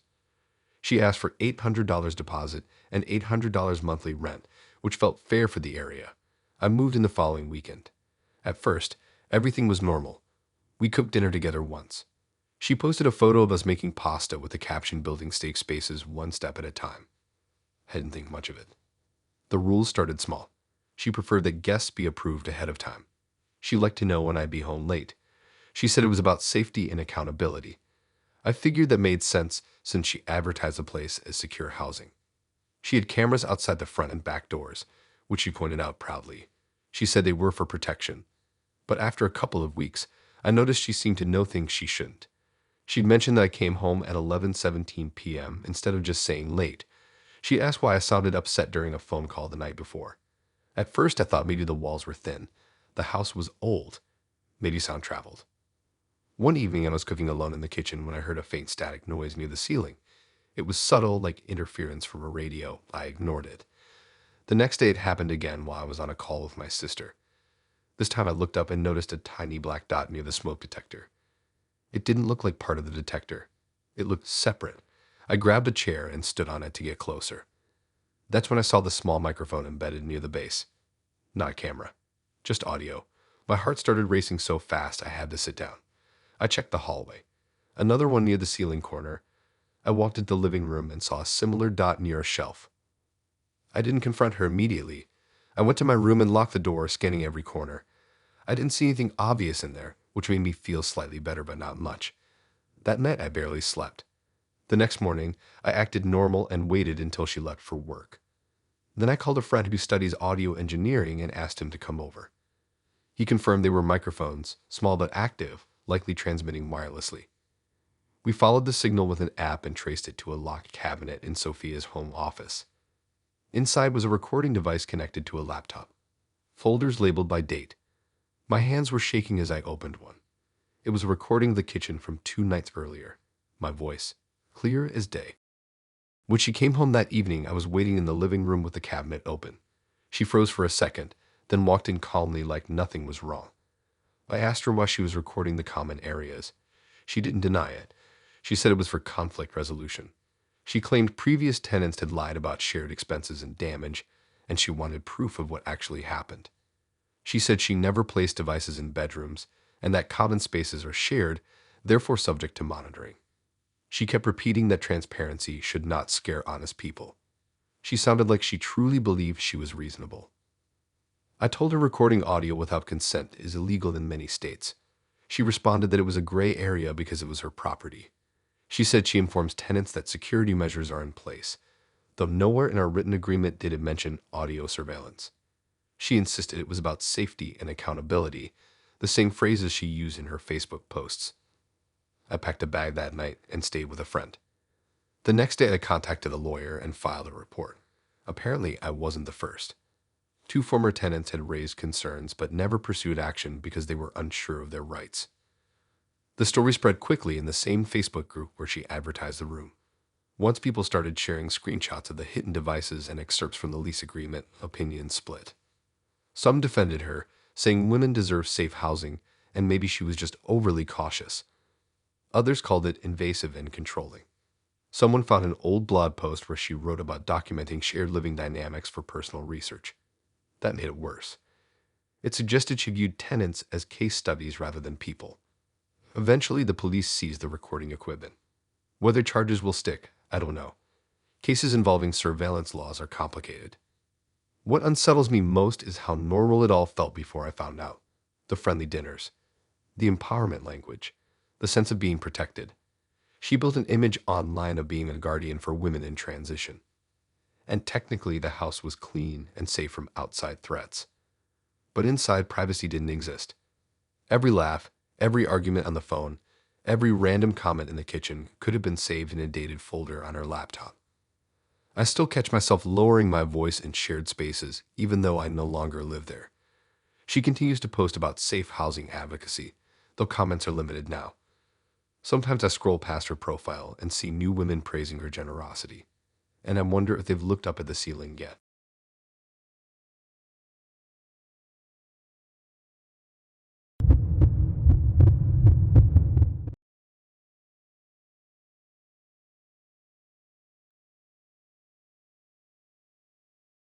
She asked for $800 deposit and $800 monthly rent, which felt fair for the area. I moved in the following weekend. At first, everything was normal. We cooked dinner together once. She posted a photo of us making pasta with the caption building safe spaces one step at a time. I didn't think much of it. The rules started small. She preferred that guests be approved ahead of time. She liked to know when I'd be home late. She said it was about safety and accountability. I figured that made sense since she advertised the place as secure housing. She had cameras outside the front and back doors, which she pointed out proudly. She said they were for protection. But after a couple of weeks, I noticed she seemed to know things she shouldn't. She'd mentioned that I came home at 11:17 p.m. instead of just saying late. She asked why I sounded upset during a phone call the night before. At first, I thought maybe the walls were thin. The house was old. Maybe sound traveled. One evening I was cooking alone in the kitchen when I heard a faint static noise near the ceiling. It was subtle, like interference from a radio. I ignored it. The next day it happened again while I was on a call with my sister. This time I looked up and noticed a tiny black dot near the smoke detector. It didn't look like part of the detector. It looked separate. I grabbed a chair and stood on it to get closer. That's when I saw the small microphone embedded near the base. Not a camera, just audio. My heart started racing so fast I had to sit down. I checked the hallway. Another one near the ceiling corner. I walked into the living room and saw a similar dot near a shelf. I didn't confront her immediately. I went to my room and locked the door, scanning every corner. I didn't see anything obvious in there, which made me feel slightly better, but not much. That night I barely slept. The next morning, I acted normal and waited until she left for work. Then I called a friend who studies audio engineering and asked him to come over. He confirmed they were microphones, small but active, likely transmitting wirelessly. We followed the signal with an app and traced it to a locked cabinet in Sophia's home office. Inside was a recording device connected to a laptop. Folders labeled by date. My hands were shaking as I opened one. It was a recording of the kitchen from 2 nights earlier. My voice, clear as day. When she came home that evening, I was waiting in the living room with the cabinet open. She froze for a second, then walked in calmly like nothing was wrong. I asked her why she was recording the common areas. She didn't deny it. She said it was for conflict resolution. She claimed previous tenants had lied about shared expenses and damage, and she wanted proof of what actually happened. She said she never placed devices in bedrooms, and that common spaces are shared, therefore subject to monitoring. She kept repeating that transparency should not scare honest people. She sounded like she truly believed she was reasonable. I told her recording audio without consent is illegal in many states. She responded that it was a gray area because it was her property. She said she informs tenants that security measures are in place, though nowhere in our written agreement did it mention audio surveillance. She insisted it was about safety and accountability, the same phrases she used in her Facebook posts. I packed a bag that night and stayed with a friend. The next day I contacted a lawyer and filed a report. Apparently I wasn't the first. 2 former tenants had raised concerns but never pursued action because they were unsure of their rights. The story spread quickly in the same Facebook group where she advertised the room. Once people started sharing screenshots of the hidden devices and excerpts from the lease agreement, opinions split. Some defended her, saying women deserve safe housing and maybe she was just overly cautious. Others called it invasive and controlling. Someone found an old blog post where she wrote about documenting shared living dynamics for personal research. That made it worse. It suggested she viewed tenants as case studies rather than people. Eventually, the police seized the recording equipment. Whether charges will stick, I don't know. Cases involving surveillance laws are complicated. What unsettles me most is how normal it all felt before I found out. The friendly dinners, the empowerment language, the sense of being protected. She built an image online of being a guardian for women in transition. And technically the house was clean and safe from outside threats. But inside, privacy didn't exist. Every laugh, every argument on the phone, every random comment in the kitchen could have been saved in a dated folder on her laptop. I still catch myself lowering my voice in shared spaces, even though I no longer live there. She continues to post about safe housing advocacy, though comments are limited now. Sometimes I scroll past her profile and see new women praising her generosity, and I wonder if they've looked up at the ceiling yet.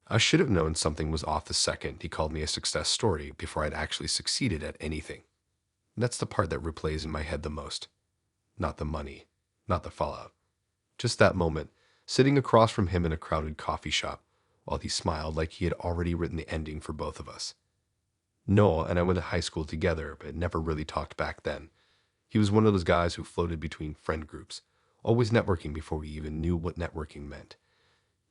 I should have known something was off the second he called me a success story before I'd actually succeeded at anything. That's the part that replays in my head the most. Not the money, not the fallout. Just that moment, sitting across from him in a crowded coffee shop, while he smiled like he had already written the ending for both of us. Noah and I went to high school together, but never really talked back then. He was one of those guys who floated between friend groups, always networking before we even knew what networking meant.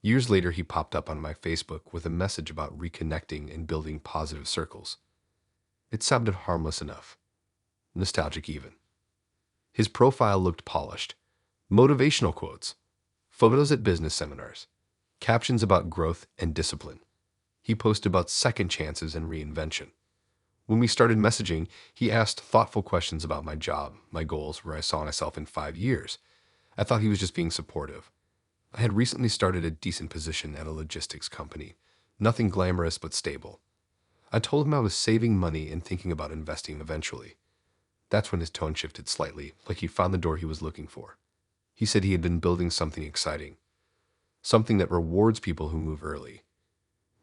Years later, he popped up on my Facebook with a message about reconnecting and building positive circles. It sounded harmless enough, nostalgic even. His profile looked polished. Motivational quotes, photos at business seminars, captions about growth and discipline. He posted about second chances and reinvention. When we started messaging, he asked thoughtful questions about my job, my goals, where I saw myself in 5 years. I thought he was just being supportive. I had recently started a decent position at a logistics company. Nothing glamorous but stable. I told him I was saving money and thinking about investing eventually. That's when his tone shifted slightly, like he found the door he was looking for. He said he had been building something exciting, something that rewards people who move early.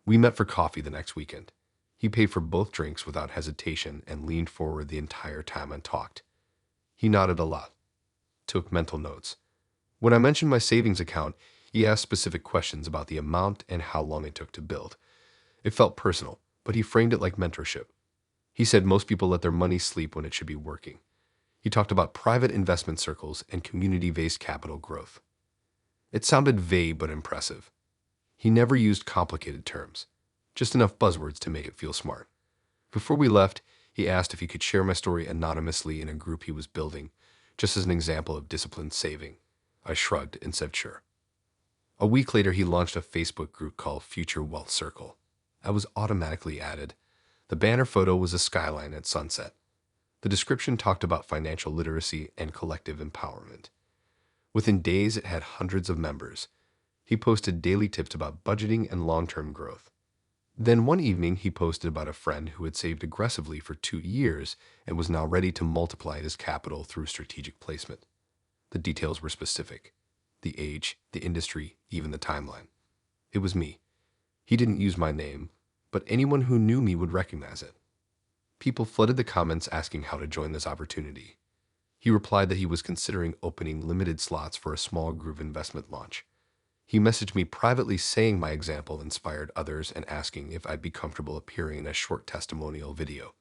We met for coffee the next weekend. He paid for both drinks without hesitation and leaned forward the entire time and talked. He nodded a lot, took mental notes. When I mentioned my savings account, he asked specific questions about the amount and how long it took to build. It felt personal, but he framed it like mentorship. He said most people let their money sleep when it should be working. He talked about private investment circles and community-based capital growth. It sounded vague but impressive. He never used complicated terms, just enough buzzwords to make it feel smart. Before we left, he asked if he could share my story anonymously in a group he was building, just as an example of disciplined saving. I shrugged and said sure. A week later, he launched a Facebook group called Future Wealth Circle. I was automatically added. The banner photo was a skyline at sunset. The description talked about financial literacy and collective empowerment. Within days, it had hundreds of members. He posted daily tips about budgeting and long-term growth. Then one evening, he posted about a friend who had saved aggressively for 2 years and was now ready to multiply his capital through strategic placement. The details were specific: the age, the industry, even the timeline. It was me. He didn't use my name, but anyone who knew me would recognize it. People flooded the comments asking how to join this opportunity. He replied that he was considering opening limited slots for a small group investment launch. He messaged me privately saying my example inspired others and asking if I'd be comfortable appearing in a short testimonial video.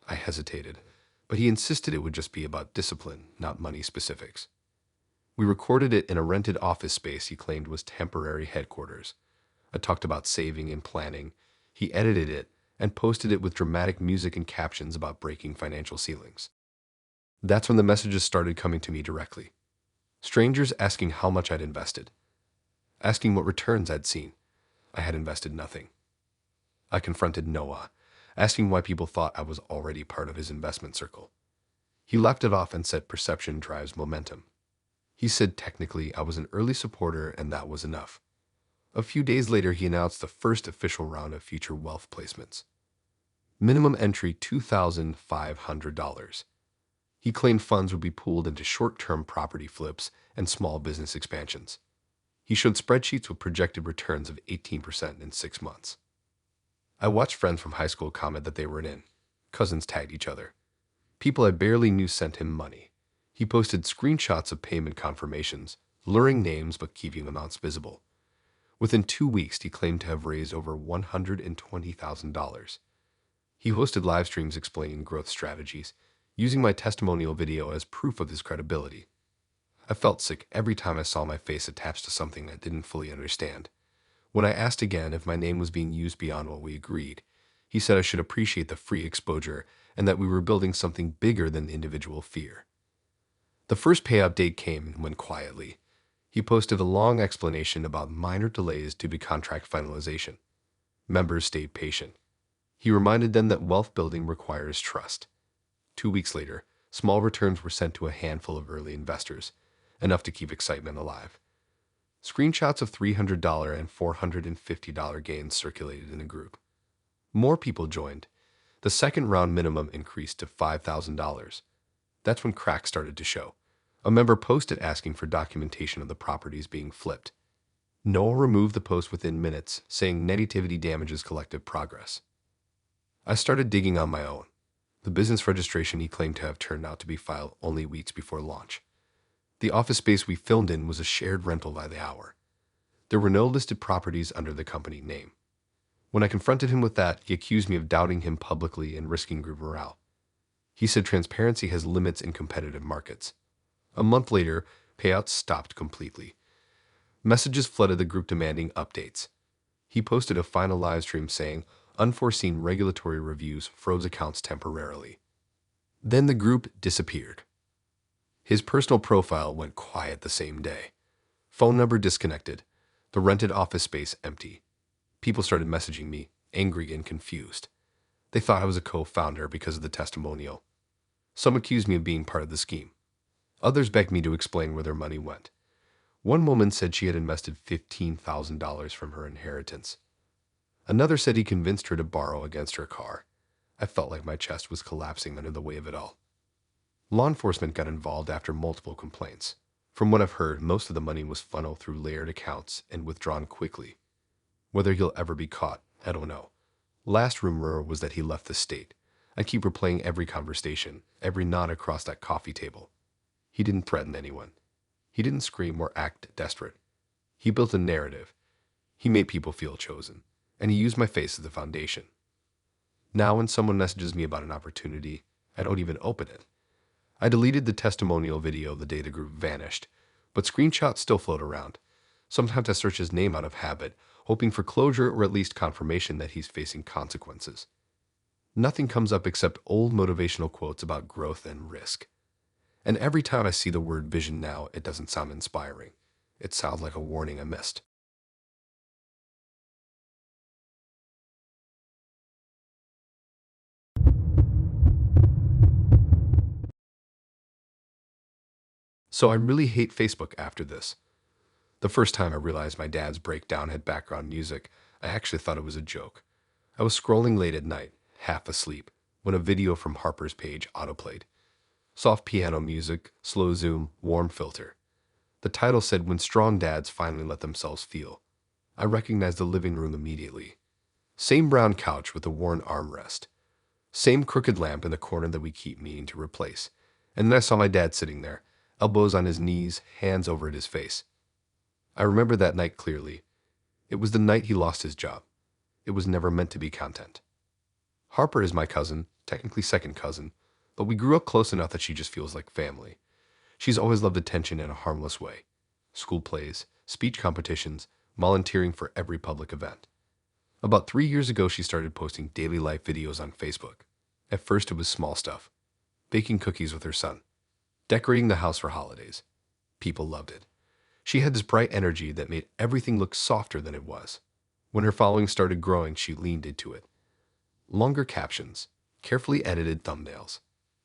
I hesitated, but he insisted it would just be about discipline, not money specifics. We recorded it in a rented office space he claimed was temporary headquarters. I talked about saving and planning. He edited it and posted it with dramatic music and captions about breaking financial ceilings. That's when the messages started coming to me directly. Strangers asking how much I'd invested, asking what returns I'd seen. I had invested nothing. I confronted Noah, asking why people thought I was already part of his investment circle. He laughed it off and said perception drives momentum. He said technically I was an early supporter and that was enough. A few days later, he announced the first official round of future wealth placements. Minimum entry $2,500. He claimed funds would be pooled into short-term property flips and small business expansions. He showed spreadsheets with projected returns of 18% in 6 months. I watched friends from high school comment that they were in. Cousins tagged each other. People I barely knew sent him money. He posted screenshots of payment confirmations, luring names but keeping amounts visible. Within 2 weeks, he claimed to have raised over $120,000. He hosted live streams explaining growth strategies, using my testimonial video as proof of his credibility. I felt sick every time I saw my face attached to something I didn't fully understand. When I asked again if my name was being used beyond what we agreed, he said I should appreciate the free exposure and that we were building something bigger than individual fear. The first payout date came and went quietly. He posted a long explanation about minor delays due to contract finalization. Members stayed patient. He reminded them that wealth building requires trust. 2 weeks later, small returns were sent to a handful of early investors, enough to keep excitement alive. Screenshots of $300 and $450 gains circulated in a group. More people joined. The second round minimum increased to $5,000. That's when cracks started to show. A member posted asking for documentation of the properties being flipped. Noel removed the post within minutes, saying negativity damages collective progress. I started digging on my own. The business registration he claimed to have turned out to be filed only weeks before launch. The office space we filmed in was a shared rental by the hour. There were no listed properties under the company name. When I confronted him with that, he accused me of doubting him publicly and risking group morale. He said transparency has limits in competitive markets. A month later, payouts stopped completely. Messages flooded the group demanding updates. He posted a final live stream saying unforeseen regulatory reviews froze accounts temporarily. Then the group disappeared. His personal profile went quiet the same day. Phone number disconnected. The rented office space empty. People started messaging me, angry and confused. They thought I was a co-founder because of the testimonial. Some accused me of being part of the scheme. Others begged me to explain where their money went. One woman said she had invested $15,000 from her inheritance. Another said he convinced her to borrow against her car. I felt like my chest was collapsing under the weight of it all. Law enforcement got involved after multiple complaints. From what I've heard, most of the money was funneled through layered accounts and withdrawn quickly. Whether he'll ever be caught, I don't know. Last rumor was that he left the state. I keep replaying every conversation, every nod across that coffee table. He didn't threaten anyone. He didn't scream or act desperate. He built a narrative. He made people feel chosen, and he used my face as the foundation. Now when someone messages me about an opportunity, I don't even open it. I deleted the testimonial video the day the group vanished, but screenshots still float around. Sometimes I search his name out of habit, hoping for closure or at least confirmation that he's facing consequences. Nothing comes up except old motivational quotes about growth and risk. And every time I see the word vision now, it doesn't sound inspiring. It sounds like a warning I missed. So I really hate Facebook after this. The first time I realized my dad's breakdown had background music, I actually thought it was a joke. I was scrolling late at night, half asleep, when a video from Harper's page autoplayed. Soft piano music, slow zoom, warm filter. The title said, "When Strong Dads Finally Let Themselves Feel." I recognized the living room immediately. Same brown couch with a worn armrest. Same crooked lamp in the corner that we keep meaning to replace. And then I saw my dad sitting there, elbows on his knees, hands over at his face. I remember that night clearly. It was the night he lost his job. It was never meant to be content. Harper is my cousin, technically second cousin, but we grew up close enough that she just feels like family. She's always loved attention in a harmless way. School plays, speech competitions, volunteering for every public event. About 3 years ago, she started posting daily life videos on Facebook. At first, it was small stuff. Baking cookies with her son. Decorating the house for holidays. People loved it. She had this bright energy that made everything look softer than it was. When her following started growing, she leaned into it. Longer captions, carefully edited thumbnails,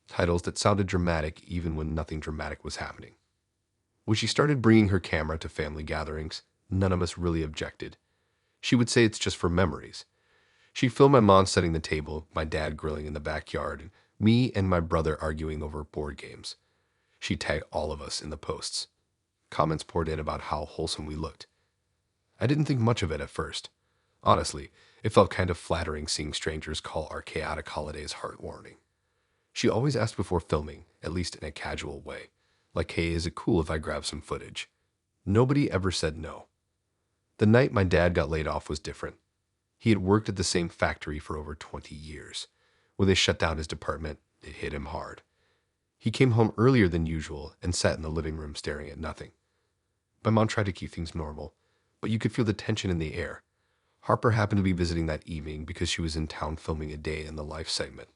titles that sounded dramatic even when nothing dramatic was happening. When she started bringing her camera to family gatherings, none of us really objected. She would say it's just for memories. She filmed my mom setting the table, my dad grilling in the backyard, and me and my brother arguing over board games. She'd tag all of us in the posts. Comments poured in about how wholesome we looked. I didn't think much of it at first. Honestly, it felt kind of flattering seeing strangers call our chaotic holidays heartwarming. She always asked before filming, at least in a casual way, like, "Hey, is it cool if I grab some footage?" Nobody ever said no. The night my dad got laid off was different. He had worked at the same factory for over 20 years. When they shut down his department, it hit him hard. He came home earlier than usual and sat in the living room staring at nothing. My mom tried to keep things normal, but you could feel the tension in the air. Harper happened to be visiting that evening because she was in town filming a day in the life segment.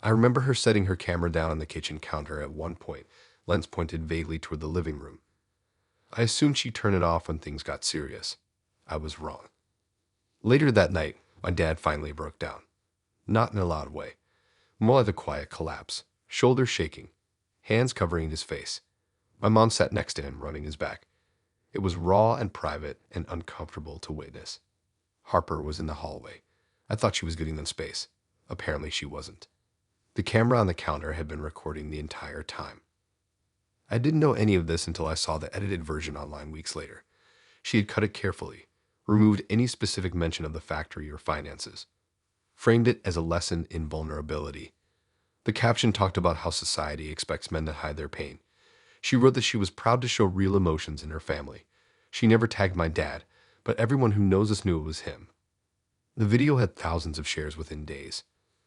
I remember her setting her camera down on the kitchen counter at one point, lens pointed vaguely toward the living room. I assumed she'd turn it off when things got serious. I was wrong. Later that night, my dad finally broke down. Not in a loud way, more like a quiet collapse, shoulders shaking, hands covering his face. My mom sat next to him, running his back. It was raw and private and uncomfortable to witness. Harper was in the hallway. I thought she was getting them space. Apparently she wasn't. The camera on the counter had been recording the entire time. I didn't know any of this until I saw the edited version online weeks later. She had cut it carefully, removed any specific mention of the factory or finances, framed it as a lesson in vulnerability. The caption talked about how society expects men to hide their pain. She wrote that she was proud to show real emotions in her family. She never tagged my dad, but everyone who knows us knew it was him. The video had thousands of shares within days.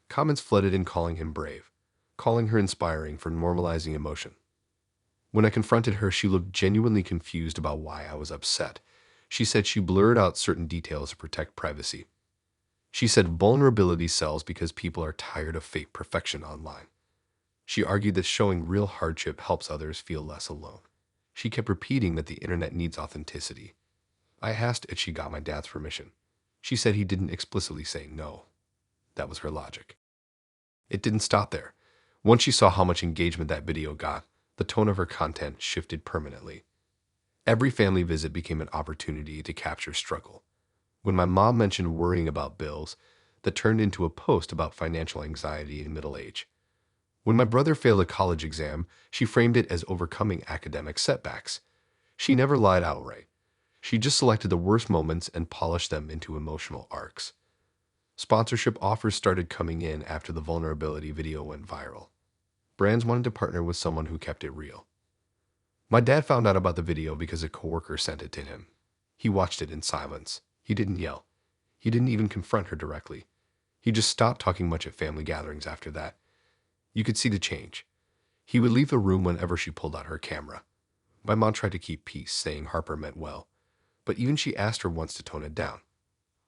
Comments flooded in calling him brave, calling her inspiring for normalizing emotion. When I confronted her, she looked genuinely confused about why I was upset. She said she blurred out certain details to protect privacy. She said vulnerability sells because people are tired of fake perfection online. She argued that showing real hardship helps others feel less alone. She kept repeating that the internet needs authenticity. I asked if she got my dad's permission. She said he didn't explicitly say no. That was her logic. It didn't stop there. Once she saw how much engagement that video got, the tone of her content shifted permanently. Every family visit became an opportunity to capture struggle. When my mom mentioned worrying about bills, that turned into a post about financial anxiety in middle age. When my brother failed a college exam, she framed it as overcoming academic setbacks. She never lied outright. She just selected the worst moments and polished them into emotional arcs. Sponsorship offers started coming in after the vulnerability video went viral. Brands wanted to partner with someone who kept it real. My dad found out about the video because a coworker sent it to him. He watched it in silence. He didn't yell. He didn't even confront her directly. He just stopped talking much at family gatherings after that. You could see the change. He would leave the room whenever she pulled out her camera. My mom tried to keep peace, saying Harper meant well, but even she asked her once to tone it down.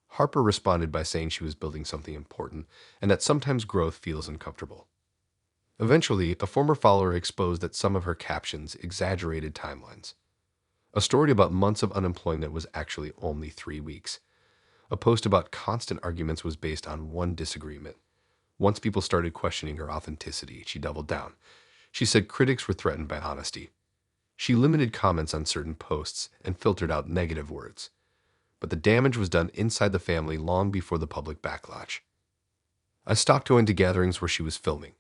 Harper responded by saying she was building something important and that sometimes growth feels uncomfortable. Eventually, a former follower exposed that some of her captions exaggerated timelines. A story about months of unemployment was actually only 3 weeks. A post about constant arguments was based on one disagreement. Once people started questioning her authenticity, she doubled down. She said critics were threatened by honesty. She limited comments on certain posts and filtered out negative words. But the damage was done inside the family long before the public backlash. I stopped going to gatherings where she was filming.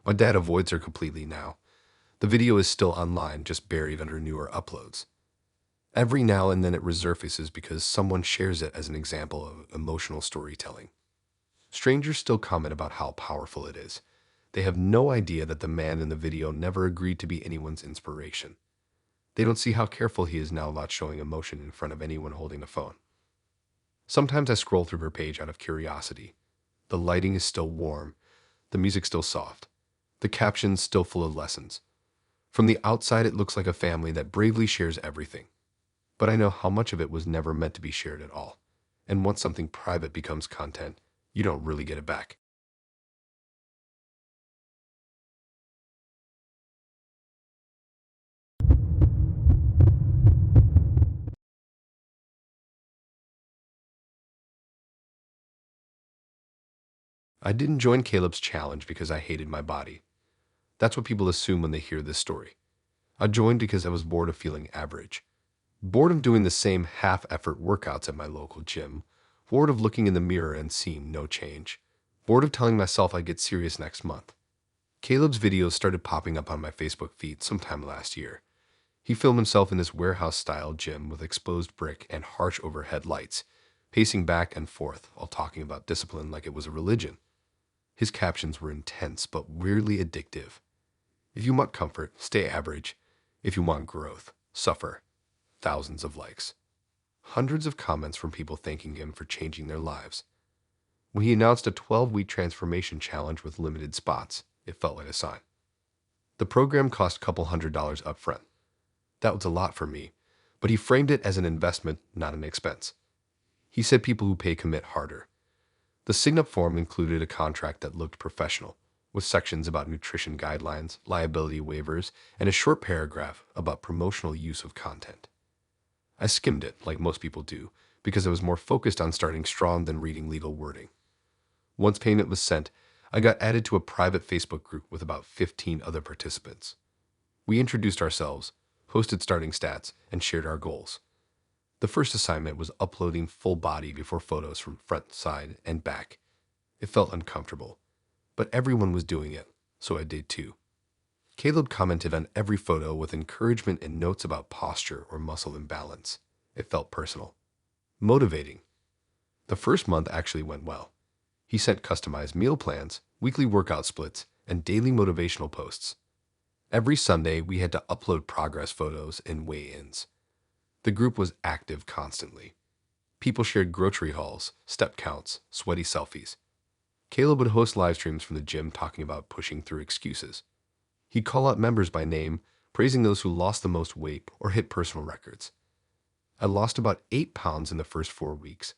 My dad avoids her completely now. The video is still online, just buried under newer uploads. Every now and then it resurfaces because someone shares it as an example of emotional storytelling. Strangers still comment about how powerful it is. They have no idea that the man in the video never agreed to be anyone's inspiration. They don't see how careful he is now about showing emotion in front of anyone holding a phone. Sometimes I scroll through her page out of curiosity. The lighting is still warm, the music still soft, the captions still full of lessons. From the outside, it looks like a family that bravely shares everything. But I know how much of it was never meant to be shared at all. And once something private becomes content, you don't really get it back. I didn't join Caleb's challenge because I hated my body. That's what people assume when they hear this story. I joined because I was bored of feeling average. Bored of doing the same half-effort workouts at my local gym. Bored of looking in the mirror and seeing no change. Bored of telling myself I'd get serious next month. Caleb's videos started popping up on my Facebook feed sometime last year. He filmed himself in this warehouse-style gym with exposed brick and harsh overhead lights, pacing back and forth while talking about discipline like it was a religion. His captions were intense but weirdly addictive. If you want comfort, stay average. If you want growth, suffer. Thousands of likes. Hundreds of comments from people thanking him for changing their lives. When he announced a 12-week transformation challenge with limited spots, it felt like a sign. The program cost a couple $100s up front. That was a lot for me, but he framed it as an investment, not an expense. He said people who pay commit harder. The sign-up form included a contract that looked professional, with sections about nutrition guidelines, liability waivers, and a short paragraph about promotional use of content. I skimmed it, like most people do, because I was more focused on starting strong than reading legal wording. Once payment was sent, I got added to a private Facebook group with about 15 other participants. We introduced ourselves, posted starting stats, and shared our goals. The first assignment was uploading full body before photos from front, side, and back. It felt uncomfortable, but everyone was doing it, so I did too. Caleb commented on every photo with encouragement and notes about posture or muscle imbalance. It felt personal. Motivating. The first month actually went well. He sent customized meal plans, weekly workout splits, and daily motivational posts. Every Sunday, we had to upload progress photos and weigh-ins. The group was active constantly. People shared grocery hauls, step counts, sweaty selfies. Caleb would host live streams from the gym talking about pushing through excuses. He'd call out members by name, praising those who lost the most weight or hit personal records. I lost about 8 pounds in the first 4 weeks.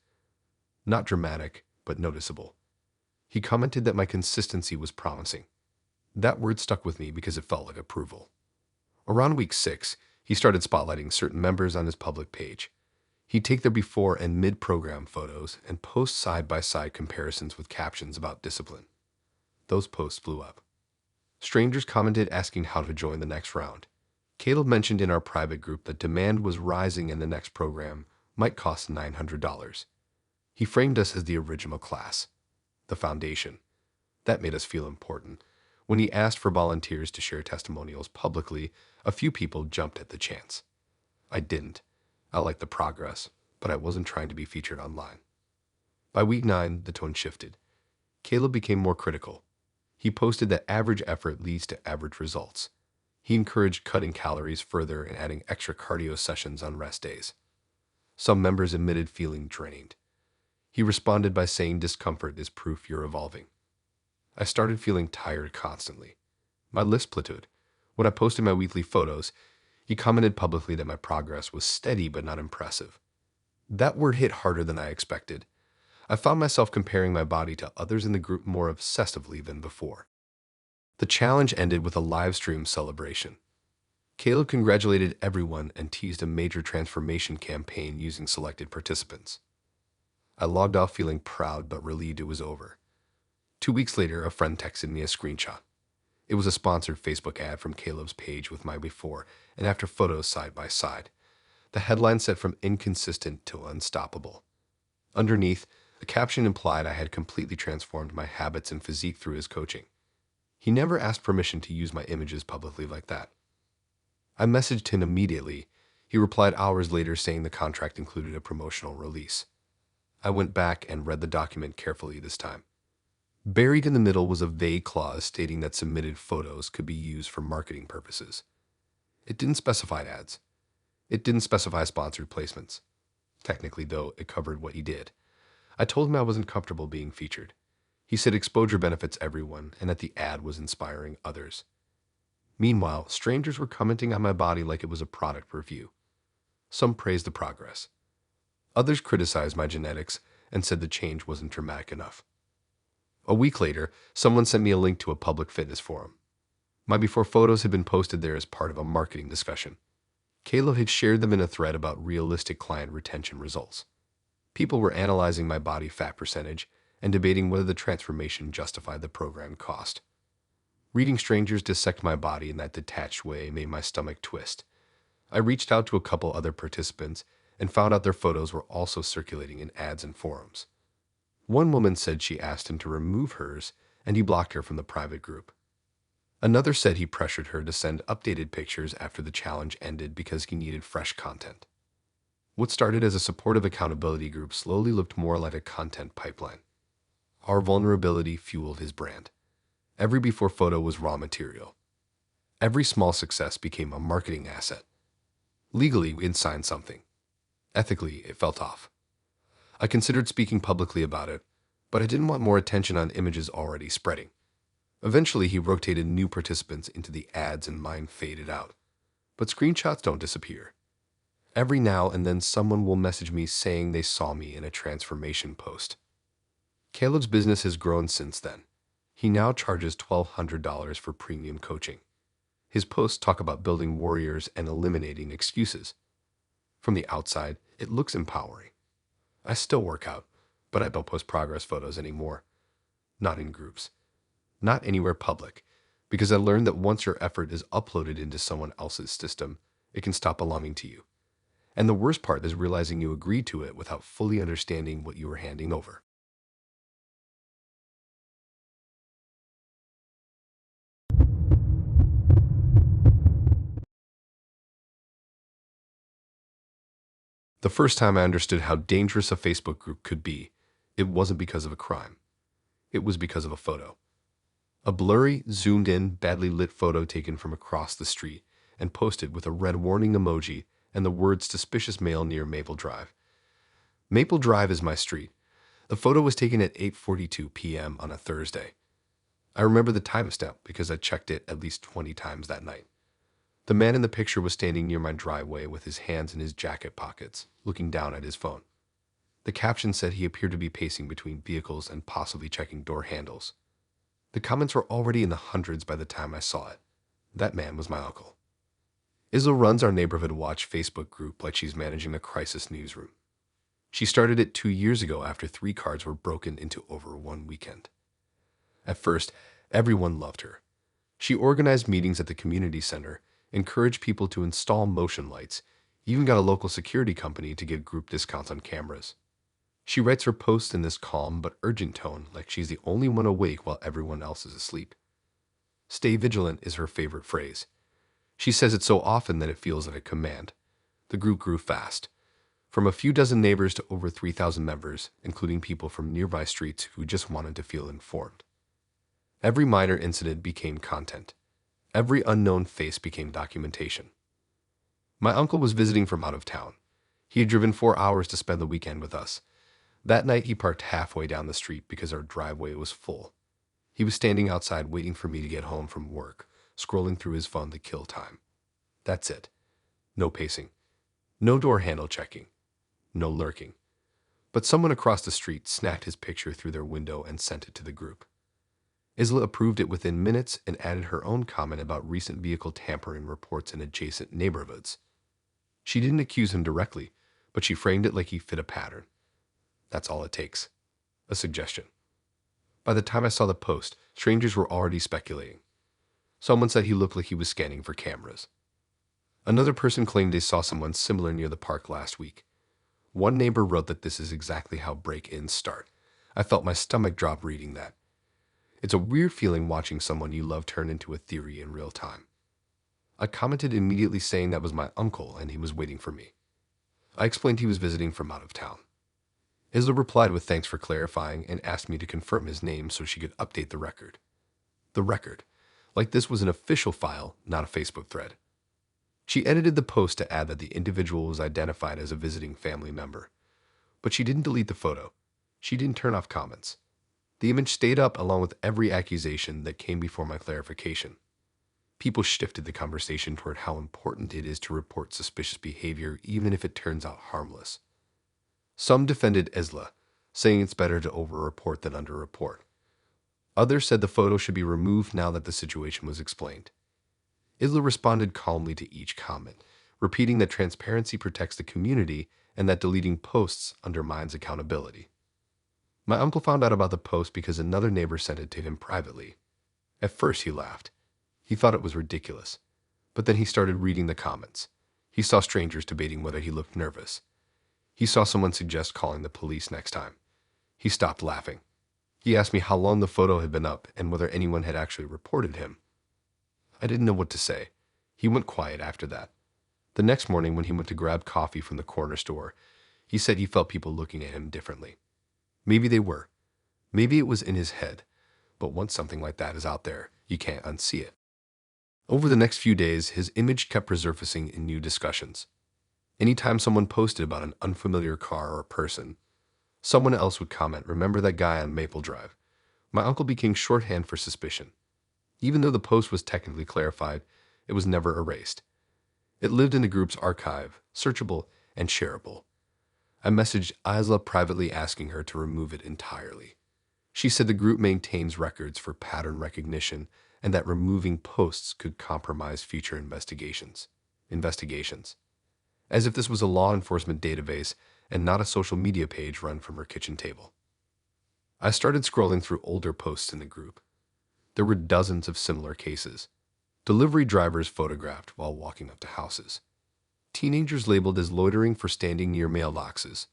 Not dramatic, but noticeable. He commented that my consistency was promising. That word stuck with me because it felt like approval. Around week 6, he started spotlighting certain members on his public page. He'd take their before and mid-program photos and post side-by-side comparisons with captions about discipline. Those posts blew up. Strangers commented asking how to join the next round. Caleb mentioned in our private group that demand was rising and the next program might cost $900. He framed us as the original class, the foundation. That made us feel important. When he asked for volunteers to share testimonials publicly, a few people jumped at the chance. I didn't. I liked the progress, but I wasn't trying to be featured online. By week 9, the tone shifted. Caleb became more critical. He posted that average effort leads to average results. He encouraged cutting calories further and adding extra cardio sessions on rest days. Some members admitted feeling drained. He responded by saying discomfort is proof you're evolving. I started feeling tired constantly. My list plateaued. When I posted my weekly photos, he commented publicly that my progress was steady but not impressive. That word hit harder than I expected. I found myself comparing my body to others in the group more obsessively than before. The challenge ended with a live stream celebration. Caleb congratulated everyone and teased a major transformation campaign using selected participants. I logged off feeling proud but relieved it was over. 2 weeks later, a friend texted me a screenshot. It was a sponsored Facebook ad from Caleb's page with my before and after photos side by side. The headline said from inconsistent to unstoppable. Underneath, the caption implied I had completely transformed my habits and physique through his coaching. He never asked permission to use my images publicly like that. I messaged him immediately. He replied hours later saying the contract included a promotional release. I went back and read the document carefully this time. Buried in the middle was a vague clause stating that submitted photos could be used for marketing purposes. It didn't specify ads. It didn't specify sponsored placements. Technically, though, it covered what he did. I told him I wasn't comfortable being featured. He said exposure benefits everyone and that the ad was inspiring others. Meanwhile, strangers were commenting on my body like it was a product review. Some praised the progress. Others criticized my genetics and said the change wasn't dramatic enough. A week later, someone sent me a link to a public fitness forum. My before photos had been posted there as part of a marketing discussion. Caleb had shared them in a thread about realistic client retention results. People were analyzing my body fat percentage and debating whether the transformation justified the program cost. Reading strangers dissect my body in that detached way made my stomach twist. I reached out to a couple other participants and found out their photos were also circulating in ads and forums. One woman said she asked him to remove hers, and he blocked her from the private group. Another said he pressured her to send updated pictures after the challenge ended because he needed fresh content. What started as a supportive accountability group slowly looked more like a content pipeline. Our vulnerability fueled his brand. Every before photo was raw material. Every small success became a marketing asset. Legally, we'd signed something. Ethically, it felt off. I considered speaking publicly about it, but I didn't want more attention on images already spreading. Eventually, he rotated new participants into the ads and mine faded out. But screenshots don't disappear. Every now and then someone will message me saying they saw me in a transformation post. Caleb's business has grown since then. He now charges $1,200 for premium coaching. His posts talk about building warriors and eliminating excuses. From the outside, it looks empowering. I still work out, but I don't post progress photos anymore. Not in groups. Not anywhere public, because I learned that once your effort is uploaded into someone else's system, it can stop belonging to you. And the worst part is realizing you agreed to it without fully understanding what you were handing over. The first time I understood how dangerous a Facebook group could be, it wasn't because of a crime. It was because of a photo. A blurry, zoomed-in, badly lit photo taken from across the street and posted with a red warning emoji and the words suspicious male near Maple Drive. Maple Drive is my street. The photo was taken at 8:42 p.m. on a Thursday. I remember the timestamp because I checked it at least 20 times that night. The man in the picture was standing near my driveway with his hands in his jacket pockets, looking down at his phone. The caption said he appeared to be pacing between vehicles and possibly checking door handles. The comments were already in the hundreds by the time I saw it. That man was my uncle. Izzo runs our neighborhood watch Facebook group like she's managing a crisis newsroom. She started it 2 years ago after 3 cars were broken into over one weekend. At first, everyone loved her. She organized meetings at the community center, encouraged people to install motion lights, even got a local security company to give group discounts on cameras. She writes her posts in this calm but urgent tone, like she's the only one awake while everyone else is asleep. Stay vigilant is her favorite phrase. She says it so often that it feels like a command. The group grew fast. From a few dozen neighbors to over 3,000 members, including people from nearby streets who just wanted to feel informed. Every minor incident became content. Every unknown face became documentation. My uncle was visiting from out of town. He had driven 4 hours to spend the weekend with us. That night he parked halfway down the street because our driveway was full. He was standing outside waiting for me to get home from work, scrolling through his phone to kill time. That's it. No pacing. No door handle checking. No lurking. But someone across the street snapped his picture through their window and sent it to the group. Isla approved it within minutes and added her own comment about recent vehicle tampering reports in adjacent neighborhoods. She didn't accuse him directly, but she framed it like he fit a pattern. That's all it takes. A suggestion. By the time I saw the post, strangers were already speculating. Someone said he looked like he was scanning for cameras. Another person claimed they saw someone similar near the park last week. One neighbor wrote that this is exactly how break-ins start. I felt my stomach drop reading that. It's a weird feeling watching someone you love turn into a theory in real time. I commented immediately saying that was my uncle and he was waiting for me. I explained he was visiting from out of town. Isla replied with thanks for clarifying and asked me to confirm his name so she could update the record. The record. Like this was an official file, not a Facebook thread. She edited the post to add that the individual was identified as a visiting family member. But she didn't delete the photo. She didn't turn off comments. The image stayed up along with every accusation that came before my clarification. People shifted the conversation toward how important it is to report suspicious behavior even if it turns out harmless. Some defended Isla, saying it's better to over-report than under-report. Others said the photo should be removed now that the situation was explained. Isla responded calmly to each comment, repeating that transparency protects the community and that deleting posts undermines accountability. My uncle found out about the post because another neighbor sent it to him privately. At first he laughed. He thought it was ridiculous. But then he started reading the comments. He saw strangers debating whether he looked nervous. He saw someone suggest calling the police next time. He stopped laughing. He asked me how long the photo had been up and whether anyone had actually reported him. I didn't know what to say. He went quiet after that. The next morning when he went to grab coffee from the corner store, he said he felt people looking at him differently. Maybe they were. Maybe it was in his head. But once something like that is out there, you can't unsee it. Over the next few days, his image kept resurfacing in new discussions. Anytime someone posted about an unfamiliar car or person, someone else would comment, "Remember that guy on Maple Drive?" My uncle became shorthand for suspicion. Even though the post was technically clarified, it was never erased. It lived in the group's archive, searchable and shareable. I messaged Isla privately asking her to remove it entirely. She said the group maintains records for pattern recognition and that removing posts could compromise future investigations. As if this was a law enforcement database and not a social media page run from her kitchen table. I started scrolling through older posts in the group. There were dozens of similar cases. Delivery drivers photographed while walking up to houses. Teenagers labeled as loitering for standing near mailboxes.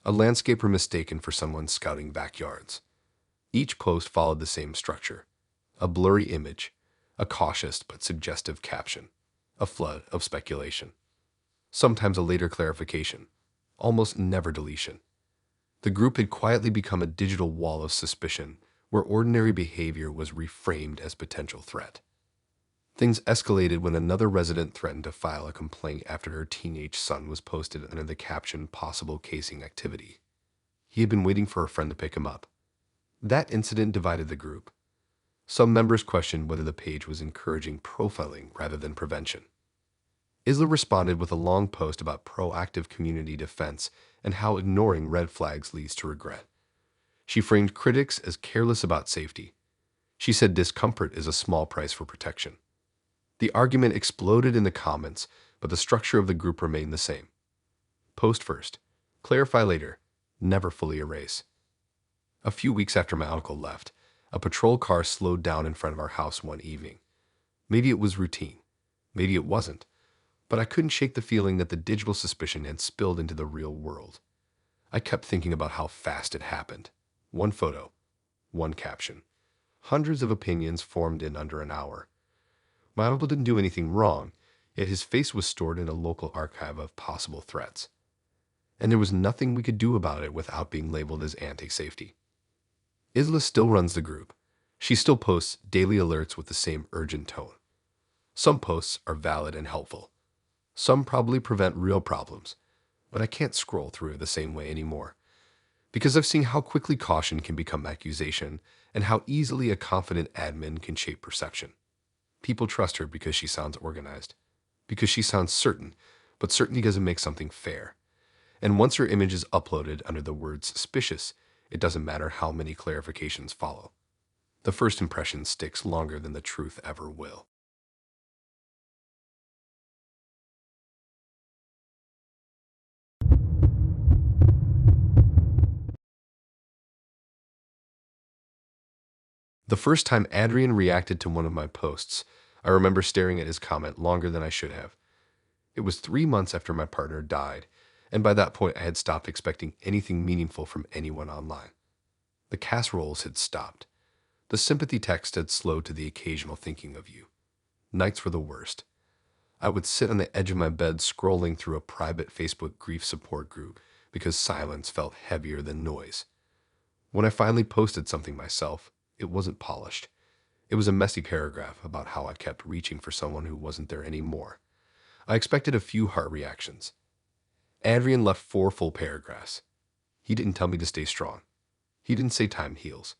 A landscaper mistaken for someone scouting backyards. Each post followed the same structure. A blurry image, a cautious but suggestive caption, a flood of speculation. Sometimes a later clarification, almost never deletion. The group had quietly become a digital wall of suspicion where ordinary behavior was reframed as potential threat. Things escalated when another resident threatened to file a complaint after her teenage son was posted under the caption "possible casing activity." He had been waiting for a friend to pick him up. That incident divided the group. Some members questioned whether the page was encouraging profiling rather than prevention. Isla responded with a long post about proactive community defense and how ignoring red flags leads to regret. She framed critics as careless about safety. She said discomfort is a small price for protection. The argument exploded in the comments, but the structure of the group remained the same. Post first, Clarify later. Never fully erase. A few weeks after my uncle left, a patrol car slowed down in front of our house one evening. Maybe it was routine. Maybe it wasn't. But I couldn't shake the feeling that the digital suspicion had spilled into the real world. I kept thinking about how fast it happened. One photo, one caption. Hundreds of opinions formed in under an hour. My uncle didn't do anything wrong, yet his face was stored in a local archive of possible threats. And there was nothing we could do about it without being labeled as anti-safety. Isla still runs the group. She still posts daily alerts with the same urgent tone. Some posts are valid and helpful. Some probably prevent real problems, but I can't scroll through the same way anymore. Because I've seen how quickly caution can become accusation and how easily a confident admin can shape perception. People trust her because she sounds organized, because she sounds certain, but certainty doesn't make something fair. And once her image is uploaded under the word suspicious, it doesn't matter how many clarifications follow. The first impression sticks longer than the truth ever will. The first time Adrian reacted to one of my posts, I remember staring at his comment longer than I should have. It was 3 months after my partner died, and by that point I had stopped expecting anything meaningful from anyone online. The casseroles had stopped. The sympathy text had slowed to the occasional thinking of you. Nights were the worst. I would sit on the edge of my bed scrolling through a private Facebook grief support group because silence felt heavier than noise. When I finally posted something myself, it wasn't polished. It was a messy paragraph about how I kept reaching for someone who wasn't there anymore. I expected a few heart reactions. Adrian left 4 full paragraphs. He didn't tell me to stay strong. He didn't say time heals.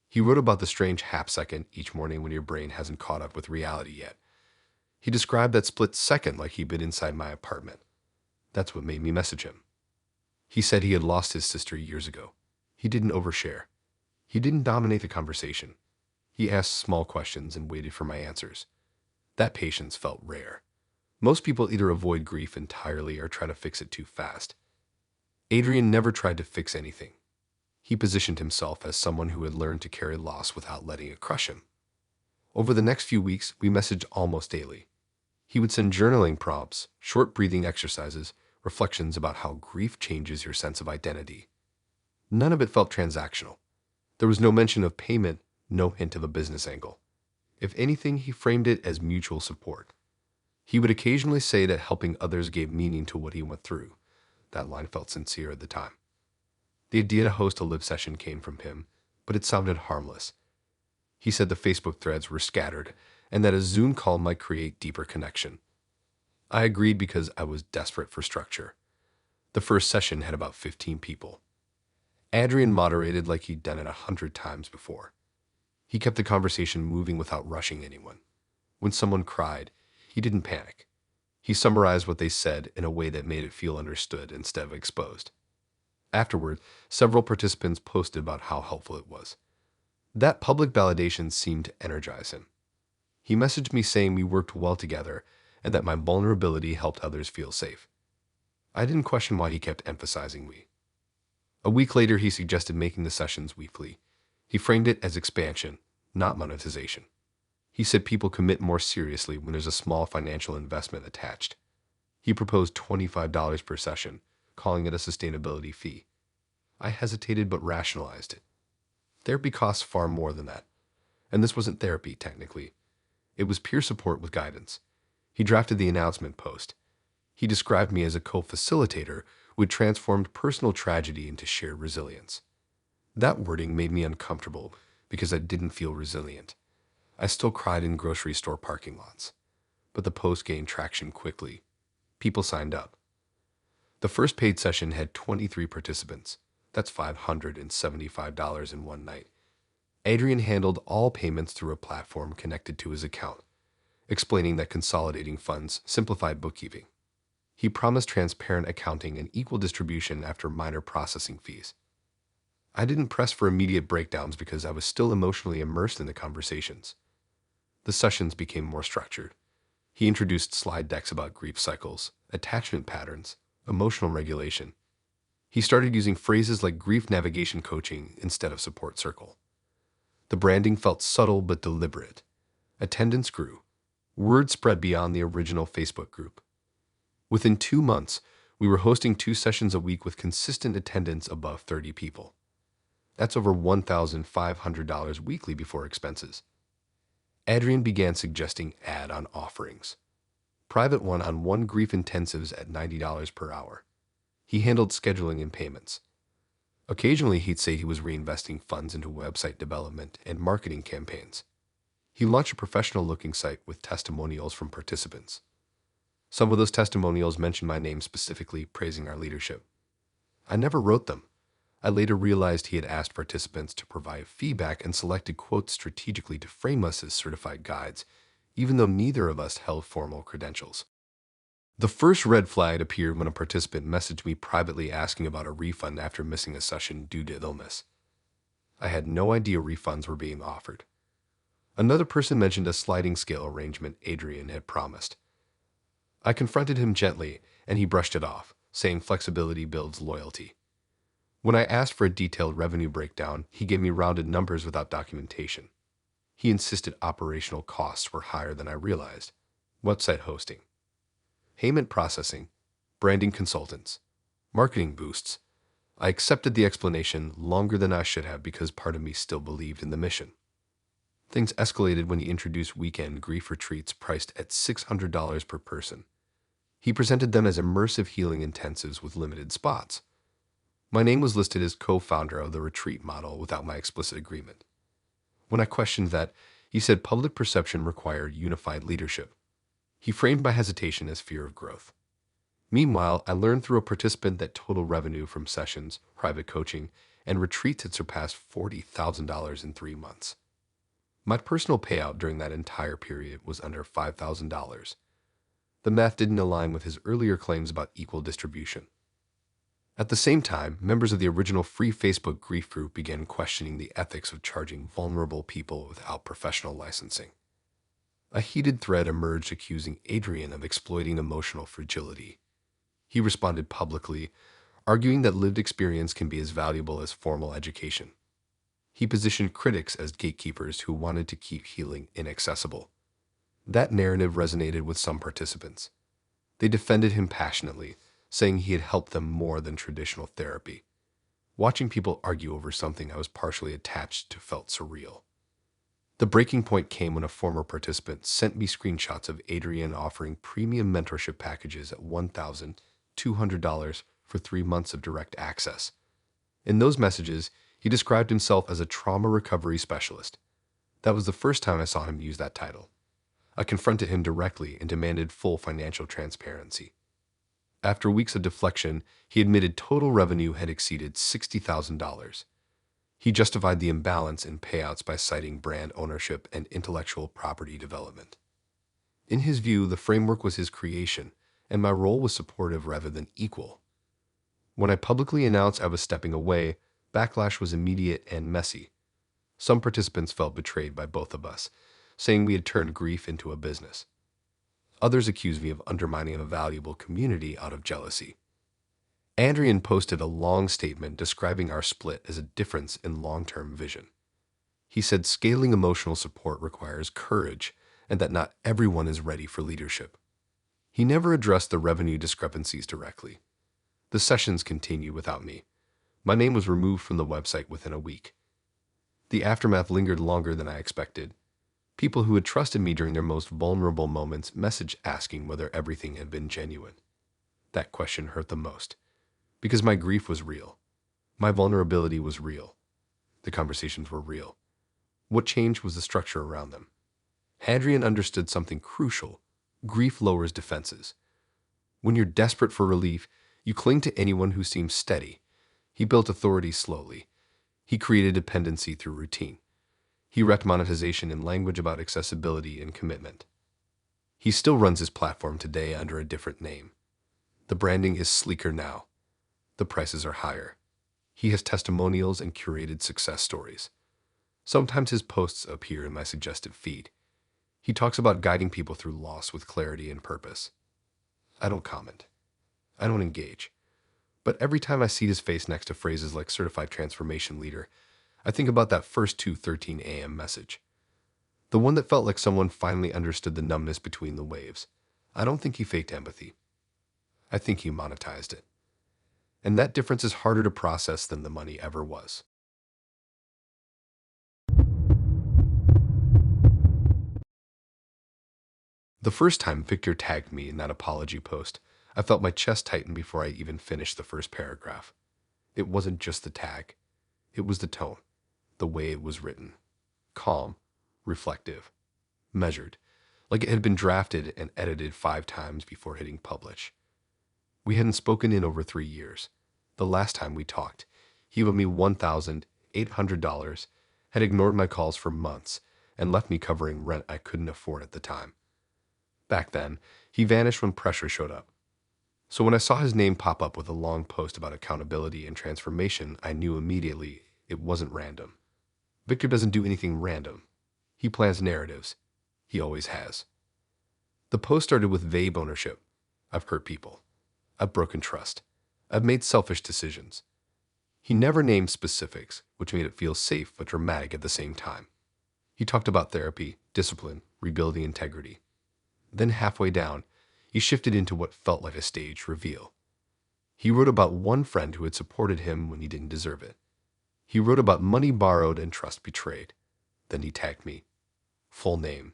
He wrote about the strange half-second each morning when your brain hasn't caught up with reality yet. He described that split second like he'd been inside my apartment. That's what made me message him. He said he had lost his sister years ago. He didn't overshare. He didn't dominate the conversation. He asked small questions and waited for my answers. That patience felt rare. Most people either avoid grief entirely or try to fix it too fast. Adrian never tried to fix anything. He positioned himself as someone who had learned to carry loss without letting it crush him. Over the next few weeks, we messaged almost daily. He would send journaling prompts, short breathing exercises, reflections about how grief changes your sense of identity. None of it felt transactional. There was no mention of payment, no hint of a business angle. If anything, he framed it as mutual support. He would occasionally say that helping others gave meaning to what he went through. That line felt sincere at the time. The idea to host a live session came from him, but it sounded harmless. He said the Facebook threads were scattered and that a Zoom call might create deeper connection. I agreed because I was desperate for structure. The first session had about 15 people. Adrian moderated like he'd done it 100 times before. He kept the conversation moving without rushing anyone. When someone cried, he didn't panic. He summarized what they said in a way that made it feel understood instead of exposed. Afterward, several participants posted about how helpful it was. That public validation seemed to energize him. He messaged me saying we worked well together and that my vulnerability helped others feel safe. I didn't question why he kept emphasizing we. A week later, he suggested making the sessions weekly. He framed it as expansion, not monetization. He said people commit more seriously when there's a small financial investment attached. He proposed $25 per session, calling it a sustainability fee. I hesitated but rationalized it. Therapy costs far more than that. And this wasn't therapy, technically. It was peer support with guidance. He drafted the announcement post. He described me as a co-facilitator who had transformed personal tragedy into shared resilience. That wording made me uncomfortable because I didn't feel resilient. I still cried in grocery store parking lots. But the post gained traction quickly. People signed up. The first paid session had 23 participants. That's $575 in one night. Adrian handled all payments through a platform connected to his account, explaining that consolidating funds simplified bookkeeping. He promised transparent accounting and equal distribution after minor processing fees. I didn't press for immediate breakdowns because I was still emotionally immersed in the conversations. The sessions became more structured. He introduced slide decks about grief cycles, attachment patterns, emotional regulation. He started using phrases like grief navigation coaching instead of support circle. The branding felt subtle but deliberate. Attendance grew. Word spread beyond the original Facebook group. Within 2 months, we were hosting 2 sessions a week with consistent attendance above 30 people. That's over $1,500 weekly before expenses. Adrian began suggesting add-on offerings. Private one-on-one grief intensives at $90 per hour. He handled scheduling and payments. Occasionally, he'd say he was reinvesting funds into website development and marketing campaigns. He launched a professional-looking site with testimonials from participants. Some of those testimonials mentioned my name specifically, praising our leadership. I never wrote them. I later realized he had asked participants to provide feedback and selected quotes strategically to frame us as certified guides, even though neither of us held formal credentials. The first red flag appeared when a participant messaged me privately asking about a refund after missing a session due to illness. I had no idea refunds were being offered. Another person mentioned a sliding scale arrangement Adrian had promised. I confronted him gently, and he brushed it off, saying flexibility builds loyalty. When I asked for a detailed revenue breakdown, he gave me rounded numbers without documentation. He insisted operational costs were higher than I realized. Website hosting, payment processing, branding consultants, marketing boosts. I accepted the explanation longer than I should have because part of me still believed in the mission. Things escalated when he introduced weekend grief retreats priced at $600 per person. He presented them as immersive healing intensives with limited spots. My name was listed as co-founder of the retreat model without my explicit agreement. When I questioned that, he said public perception required unified leadership. He framed my hesitation as fear of growth. Meanwhile, I learned through a participant that total revenue from sessions, private coaching, and retreats had surpassed $40,000 in 3 months. My personal payout during that entire period was under $5,000. The math didn't align with his earlier claims about equal distribution. At the same time, members of the original free Facebook grief group began questioning the ethics of charging vulnerable people without professional licensing. A heated thread emerged accusing Adrian of exploiting emotional fragility. He responded publicly, arguing that lived experience can be as valuable as formal education. He positioned critics as gatekeepers who wanted to keep healing inaccessible. That narrative resonated with some participants. They defended him passionately, saying he had helped them more than traditional therapy. Watching people argue over something I was partially attached to felt surreal. The breaking point came when a former participant sent me screenshots of Adrian offering premium mentorship packages at $1,200 for 3 months of direct access. In those messages, he described himself as a trauma recovery specialist. That was the first time I saw him use that title. I confronted him directly and demanded full financial transparency. After weeks of deflection, he admitted total revenue had exceeded $60,000. He justified the imbalance in payouts by citing brand ownership and intellectual property development. In his view, the framework was his creation, and my role was supportive rather than equal. When I publicly announced I was stepping away, backlash was immediate and messy. Some participants felt betrayed by both of us, saying we had turned grief into a business. Others accused me of undermining a valuable community out of jealousy. Adrian posted a long statement describing our split as a difference in long-term vision. He said scaling emotional support requires courage and that not everyone is ready for leadership. He never addressed the revenue discrepancies directly. The sessions continued without me. My name was removed from the website within a week. The aftermath lingered longer than I expected. People who had trusted me during their most vulnerable moments messaged asking whether everything had been genuine. That question hurt the most, because my grief was real. My vulnerability was real. The conversations were real. What changed was the structure around them. Adrian understood something crucial. Grief lowers defenses. When you're desperate for relief, you cling to anyone who seems steady. He built authority slowly. He created dependency through routine. He wrecked monetization in language about accessibility and commitment. He still runs his platform today under a different name. The branding is sleeker now. The prices are higher. He has testimonials and curated success stories. Sometimes his posts appear in my suggested feed. He talks about guiding people through loss with clarity and purpose. I don't comment. I don't engage. But every time I see his face next to phrases like certified transformation leader, I think about that first 2:13 a.m. message. The one that felt like someone finally understood the numbness between the waves. I don't think he faked empathy. I think he monetized it. And that difference is harder to process than the money ever was. The first time Victor tagged me in that apology post, I felt my chest tighten before I even finished the first paragraph. It wasn't just the tag. It was the tone, the way it was written. Calm, reflective, measured, like it had been drafted and edited 5 times before hitting publish. We hadn't spoken in over 3 years. The last time we talked, he owed me $1,800, had ignored my calls for months, and left me covering rent I couldn't afford at the time. Back then, he vanished when pressure showed up. So when I saw his name pop up with a long post about accountability and transformation, I knew immediately it wasn't random. Victor doesn't do anything random. He plans narratives. He always has. The post started with vague ownership. I've hurt people. I've broken trust. I've made selfish decisions. He never named specifics, which made it feel safe but dramatic at the same time. He talked about therapy, discipline, rebuilding integrity. Then halfway down, he shifted into what felt like a staged reveal. He wrote about one friend who had supported him when he didn't deserve it. He wrote about money borrowed and trust betrayed. Then he tagged me. Full name.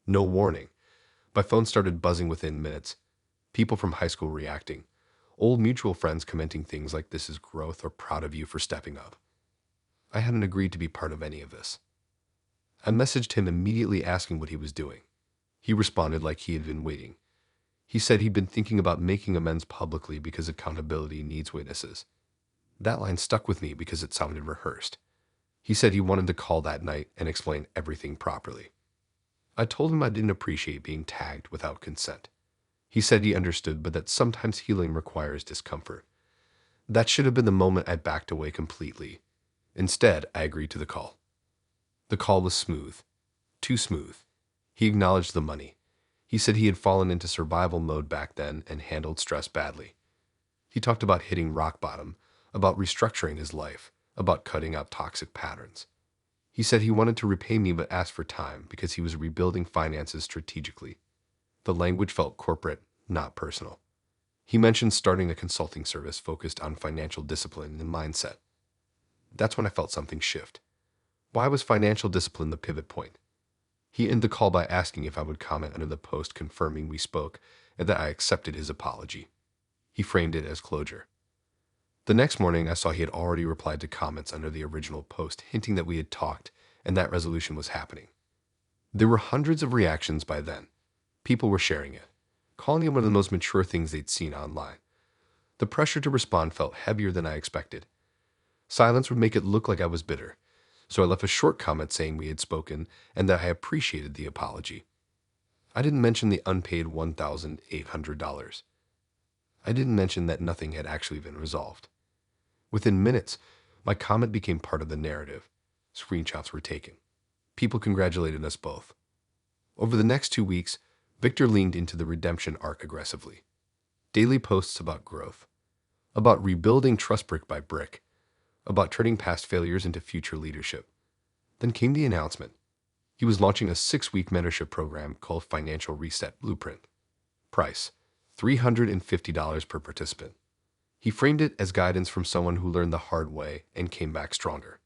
No warning. My phone started buzzing within minutes. People from high school reacting. Old mutual friends commenting things like "this is growth" or "proud of you for stepping up." I hadn't agreed to be part of any of this. I messaged him immediately asking what he was doing. He responded like he had been waiting. He said he'd been thinking about making amends publicly because accountability needs witnesses. That line stuck with me because it sounded rehearsed. He said he wanted to call that night and explain everything properly. I told him I didn't appreciate being tagged without consent. He said he understood, but that sometimes healing requires discomfort. That should have been the moment I backed away completely. Instead, I agreed to the call. The call was smooth. Too smooth. He acknowledged the money. He said he had fallen into survival mode back then and handled stress badly. He talked about hitting rock bottom, about restructuring his life, about cutting out toxic patterns. He said he wanted to repay me but asked for time because he was rebuilding finances strategically. The language felt corporate, not personal. He mentioned starting a consulting service focused on financial discipline and mindset. That's when I felt something shift. Why was financial discipline the pivot point? He ended the call by asking if I would comment under the post confirming we spoke and that I accepted his apology. He framed it as closure. The next morning, I saw he had already replied to comments under the original post, hinting that we had talked and that resolution was happening. There were hundreds of reactions by then. People were sharing it, calling it one of the most mature things they'd seen online. The pressure to respond felt heavier than I expected. Silence would make it look like I was bitter, so I left a short comment saying we had spoken and that I appreciated the apology. I didn't mention the unpaid $1,800. I didn't mention that nothing had actually been resolved. Within minutes, my comment became part of the narrative. Screenshots were taken. People congratulated us both. Over the next 2 weeks, Victor leaned into the redemption arc aggressively. Daily posts about growth, about rebuilding trust brick by brick, about turning past failures into future leadership. Then came the announcement. He was launching a 6-week mentorship program called Financial Reset Blueprint. Price, $350 per participant. He framed it as guidance from someone who learned the hard way and came back stronger.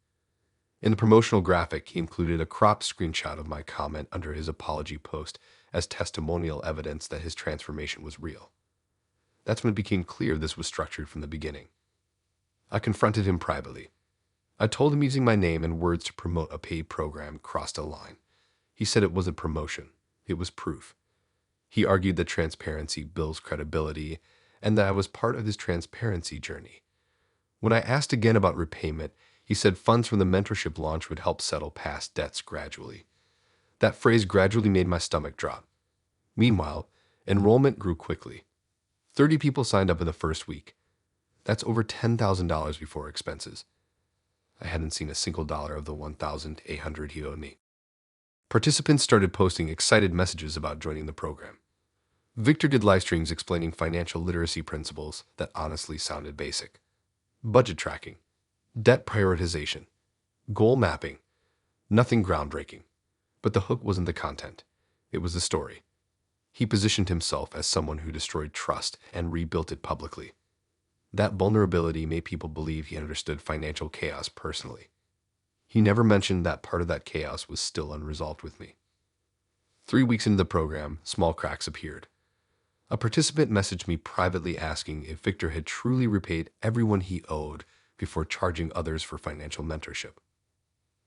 In the promotional graphic, he included a cropped screenshot of my comment under his apology post as testimonial evidence that his transformation was real. That's when it became clear this was structured from the beginning. I confronted him privately. I told him using my name and words to promote a paid program crossed a line. He said it wasn't promotion, it was proof. He argued that transparency builds credibility and that I was part of his transparency journey. When I asked again about repayment, he said funds from the mentorship launch would help settle past debts gradually. That phrase gradually made my stomach drop. Meanwhile, enrollment grew quickly. 30 people signed up in the first week. That's over $10,000 before expenses. I hadn't seen a single dollar of the $1,800 he owed me. Participants started posting excited messages about joining the program. Victor did live streams explaining financial literacy principles that honestly sounded basic. Budget tracking, debt prioritization, goal mapping, nothing groundbreaking. But the hook wasn't the content. It was the story. He positioned himself as someone who destroyed trust and rebuilt it publicly. That vulnerability made people believe he understood financial chaos personally. He never mentioned that part of that chaos was still unresolved with me. 3 weeks into the program, small cracks appeared. A participant messaged me privately asking if Victor had truly repaid everyone he owed before charging others for financial mentorship.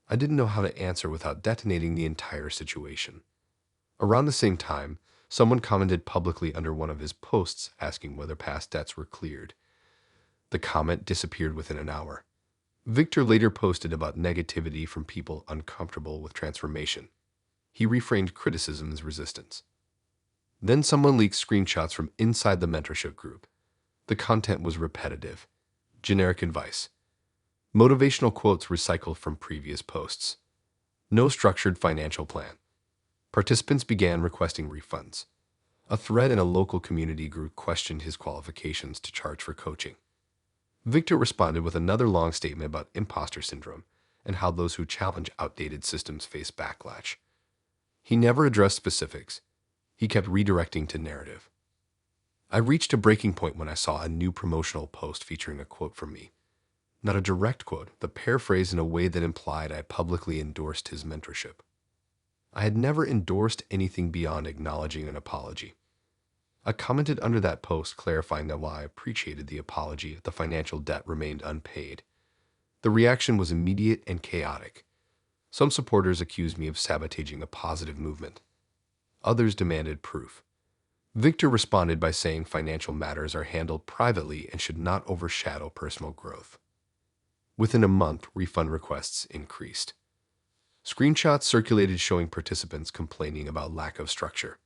I didn't know how to answer without detonating the entire situation. Around the same time, someone commented publicly under one of his posts asking whether past debts were cleared. The comment disappeared within an hour. Victor later posted about negativity from people uncomfortable with transformation. He reframed criticism as resistance. Then someone leaked screenshots from inside the mentorship group. The content was repetitive, generic advice, motivational quotes recycled from previous posts. No structured financial plan. Participants began requesting refunds. A thread in a local community group questioned his qualifications to charge for coaching. Victor responded with another long statement about imposter syndrome and how those who challenge outdated systems face backlash. He never addressed specifics. He kept redirecting to narrative. I reached a breaking point when I saw a new promotional post featuring a quote from me. Not a direct quote, but paraphrased in a way that implied I publicly endorsed his mentorship. I had never endorsed anything beyond acknowledging an apology. I commented under that post clarifying that while I appreciated the apology, the financial debt remained unpaid. The reaction was immediate and chaotic. Some supporters accused me of sabotaging a positive movement. Others demanded proof. Victor responded by saying financial matters are handled privately and should not overshadow personal growth. Within a month, refund requests increased. Screenshots circulated showing participants complaining about lack of structure.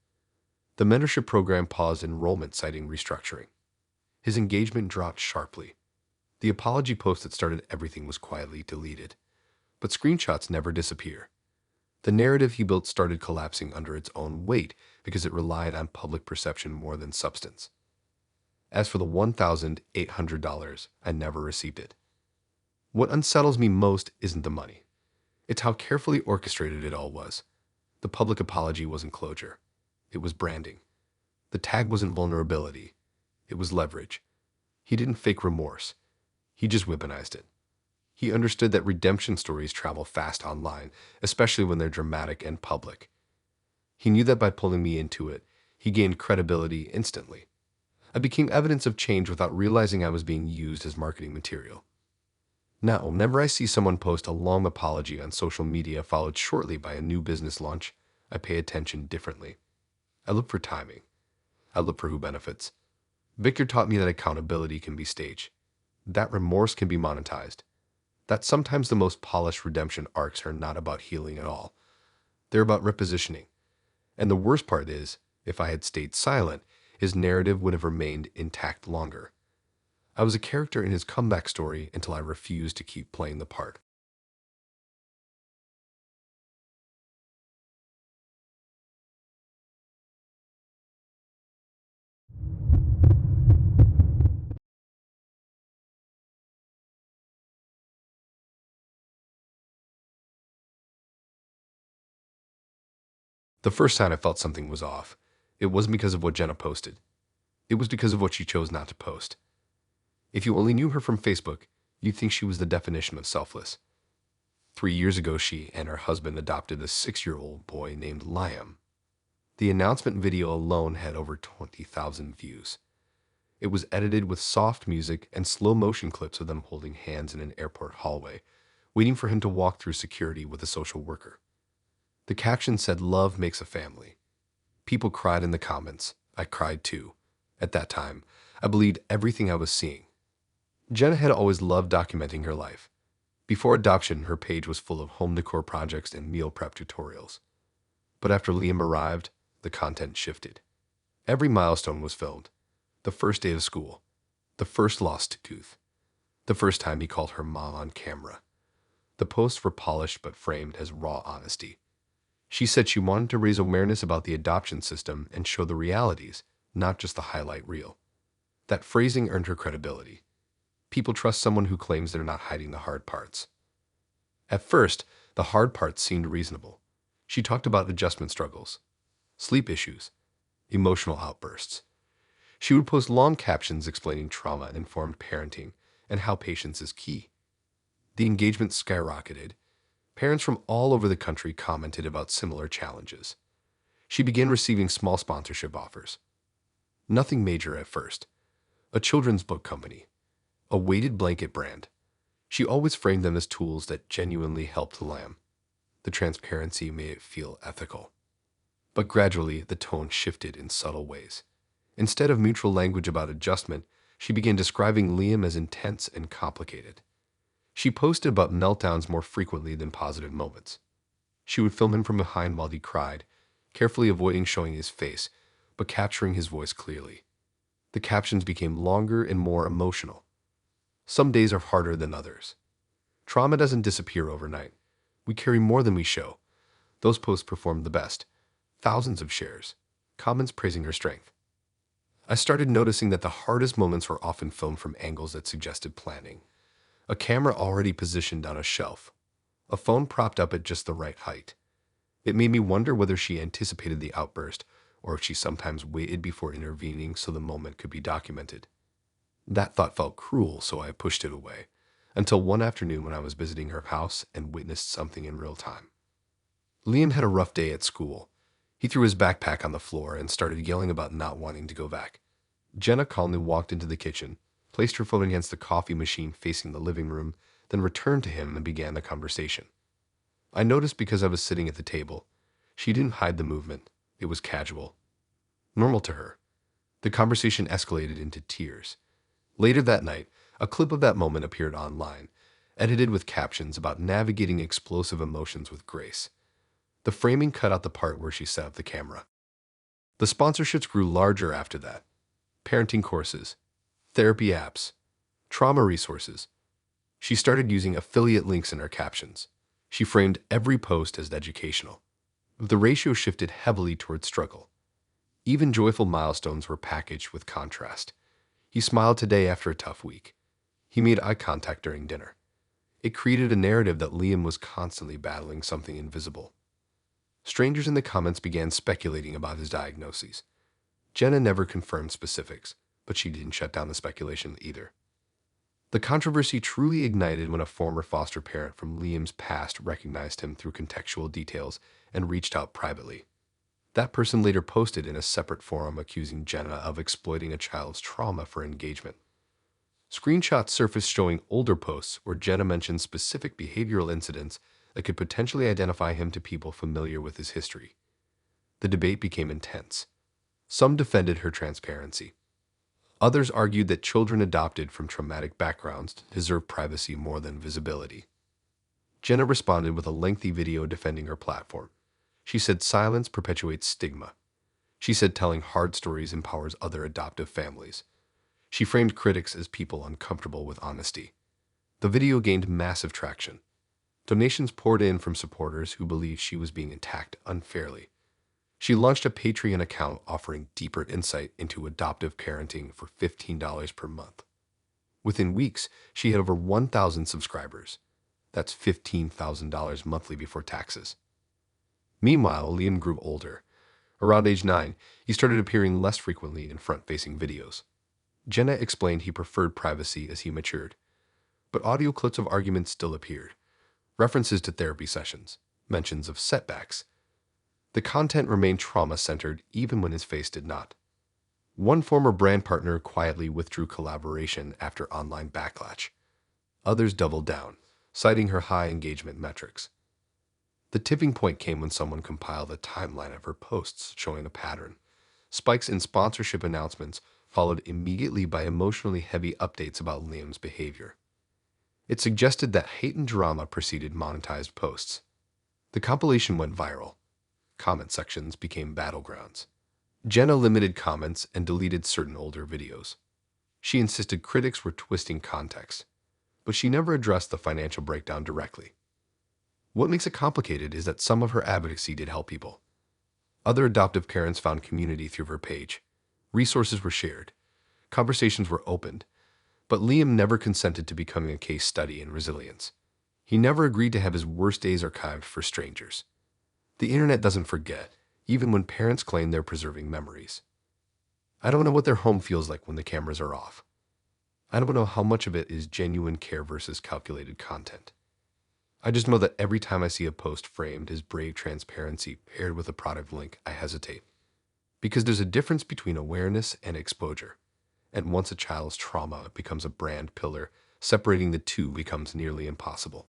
The mentorship program paused enrollment citing restructuring. His engagement dropped sharply. The apology post that started everything was quietly deleted. But screenshots never disappear. The narrative he built started collapsing under its own weight because it relied on public perception more than substance. As for the $1,800, I never received it. What unsettles me most isn't the money. It's how carefully orchestrated it all was. The public apology wasn't closure. It was branding. The tag wasn't vulnerability. It was leverage. He didn't fake remorse. He just weaponized it. He understood that redemption stories travel fast online, especially when they're dramatic and public. He knew that by pulling me into it, he gained credibility instantly. I became evidence of change without realizing I was being used as marketing material. Now, whenever I see someone post a long apology on social media followed shortly by a new business launch, I pay attention differently. I look for timing. I look for who benefits. Victor taught me that accountability can be staged, that remorse can be monetized, that sometimes the most polished redemption arcs are not about healing at all. They're about repositioning. And the worst part is, if I had stayed silent, his narrative would have remained intact longer. I was a character in his comeback story until I refused to keep playing the part. The first time I felt something was off, it wasn't because of what Jenna posted. It was because of what she chose not to post. If you only knew her from Facebook, you'd think she was the definition of selfless. 3 years ago, she and her husband adopted a 6-year-old boy named Liam. The announcement video alone had over 20,000 views. It was edited with soft music and slow motion clips of them holding hands in an airport hallway, waiting for him to walk through security with a social worker. The caption said, "Love makes a family." People cried in the comments. I cried too. At that time, I believed everything I was seeing. Jenna had always loved documenting her life. Before adoption, her page was full of home decor projects and meal prep tutorials. But after Liam arrived, the content shifted. Every milestone was filmed. The first day of school, the first lost tooth, the first time he called her mom on camera. The posts were polished but framed as raw honesty. She said she wanted to raise awareness about the adoption system and show the realities, not just the highlight reel. That phrasing earned her credibility. People trust someone who claims they're not hiding the hard parts. At first, the hard parts seemed reasonable. She talked about adjustment struggles, sleep issues, emotional outbursts. She would post long captions explaining trauma-informed parenting and how patience is key. The engagement skyrocketed. Parents from all over the country commented about similar challenges. She began receiving small sponsorship offers. Nothing major at first. A children's book company, a weighted blanket brand. She always framed them as tools that genuinely helped the lamb. The transparency made it feel ethical. But gradually, the tone shifted in subtle ways. Instead of neutral language about adjustment, she began describing Liam as intense and complicated. She posted about meltdowns more frequently than positive moments. She would film him from behind while he cried, carefully avoiding showing his face, but capturing his voice clearly. The captions became longer and more emotional. Some days are harder than others. Trauma doesn't disappear overnight. We carry more than we show. Those posts performed the best. Thousands of shares, comments praising her strength. I started noticing that the hardest moments were often filmed from angles that suggested planning. A camera already positioned on a shelf, a phone propped up at just the right height. It made me wonder whether she anticipated the outburst or if she sometimes waited before intervening so the moment could be documented. That thought felt cruel, so I pushed it away, until one afternoon when I was visiting her house and witnessed something in real time. Liam had a rough day at school. He threw his backpack on the floor and started yelling about not wanting to go back. Jenna calmly walked into the kitchen, placed her phone against the coffee machine facing the living room, then returned to him and began the conversation. I noticed because I was sitting at the table. She didn't hide the movement. It was casual, normal to her. The conversation escalated into tears. Later that night, a clip of that moment appeared online, edited with captions about navigating explosive emotions with grace. The framing cut out the part where she set up the camera. The sponsorships grew larger after that. Parenting courses, therapy apps, trauma resources. She started using affiliate links in her captions. She framed every post as educational. The ratio shifted heavily towards struggle. Even joyful milestones were packaged with contrast. He smiled today after a tough week. He made eye contact during dinner. It created a narrative that Liam was constantly battling something invisible. Strangers in the comments began speculating about his diagnoses. Jenna never confirmed specifics, but she didn't shut down the speculation either. The controversy truly ignited when a former foster parent from Liam's past recognized him through contextual details and reached out privately. That person later posted in a separate forum accusing Jenna of exploiting a child's trauma for engagement. Screenshots surfaced showing older posts where Jenna mentioned specific behavioral incidents that could potentially identify him to people familiar with his history. The debate became intense. Some defended her transparency. Others argued that children adopted from traumatic backgrounds deserve privacy more than visibility. Jenna responded with a lengthy video defending her platform. She said silence perpetuates stigma. She said telling hard stories empowers other adoptive families. She framed critics as people uncomfortable with honesty. The video gained massive traction. Donations poured in from supporters who believed she was being attacked unfairly. She launched a Patreon account offering deeper insight into adoptive parenting for $15 per month. Within weeks, she had over 1,000 subscribers. That's $15,000 monthly before taxes. Meanwhile, Liam grew older. Around age 9, he started appearing less frequently in front-facing videos. Jenna explained he preferred privacy as he matured. But audio clips of arguments still appeared. References to therapy sessions, mentions of setbacks. The content remained trauma-centered even when his face did not. One former brand partner quietly withdrew collaboration after online backlash. Others doubled down, citing her high engagement metrics. The tipping point came when someone compiled a timeline of her posts showing a pattern. Spikes in sponsorship announcements followed immediately by emotionally heavy updates about Liam's behavior. It suggested that hate and drama preceded monetized posts. The compilation went viral. Comment sections became battlegrounds. Jenna limited comments and deleted certain older videos. She insisted critics were twisting context, but she never addressed the financial breakdown directly. What makes it complicated is that some of her advocacy did help people. Other adoptive parents found community through her page. Resources were shared. Conversations were opened. But Liam never consented to becoming a case study in resilience. He never agreed to have his worst days archived for strangers. The internet doesn't forget, even when parents claim they're preserving memories. I don't know what their home feels like when the cameras are off. I don't know how much of it is genuine care versus calculated content. I just know that every time I see a post framed as brave transparency paired with a product link, I hesitate. Because there's a difference between awareness and exposure. And once a child's trauma becomes a brand pillar, separating the two becomes nearly impossible.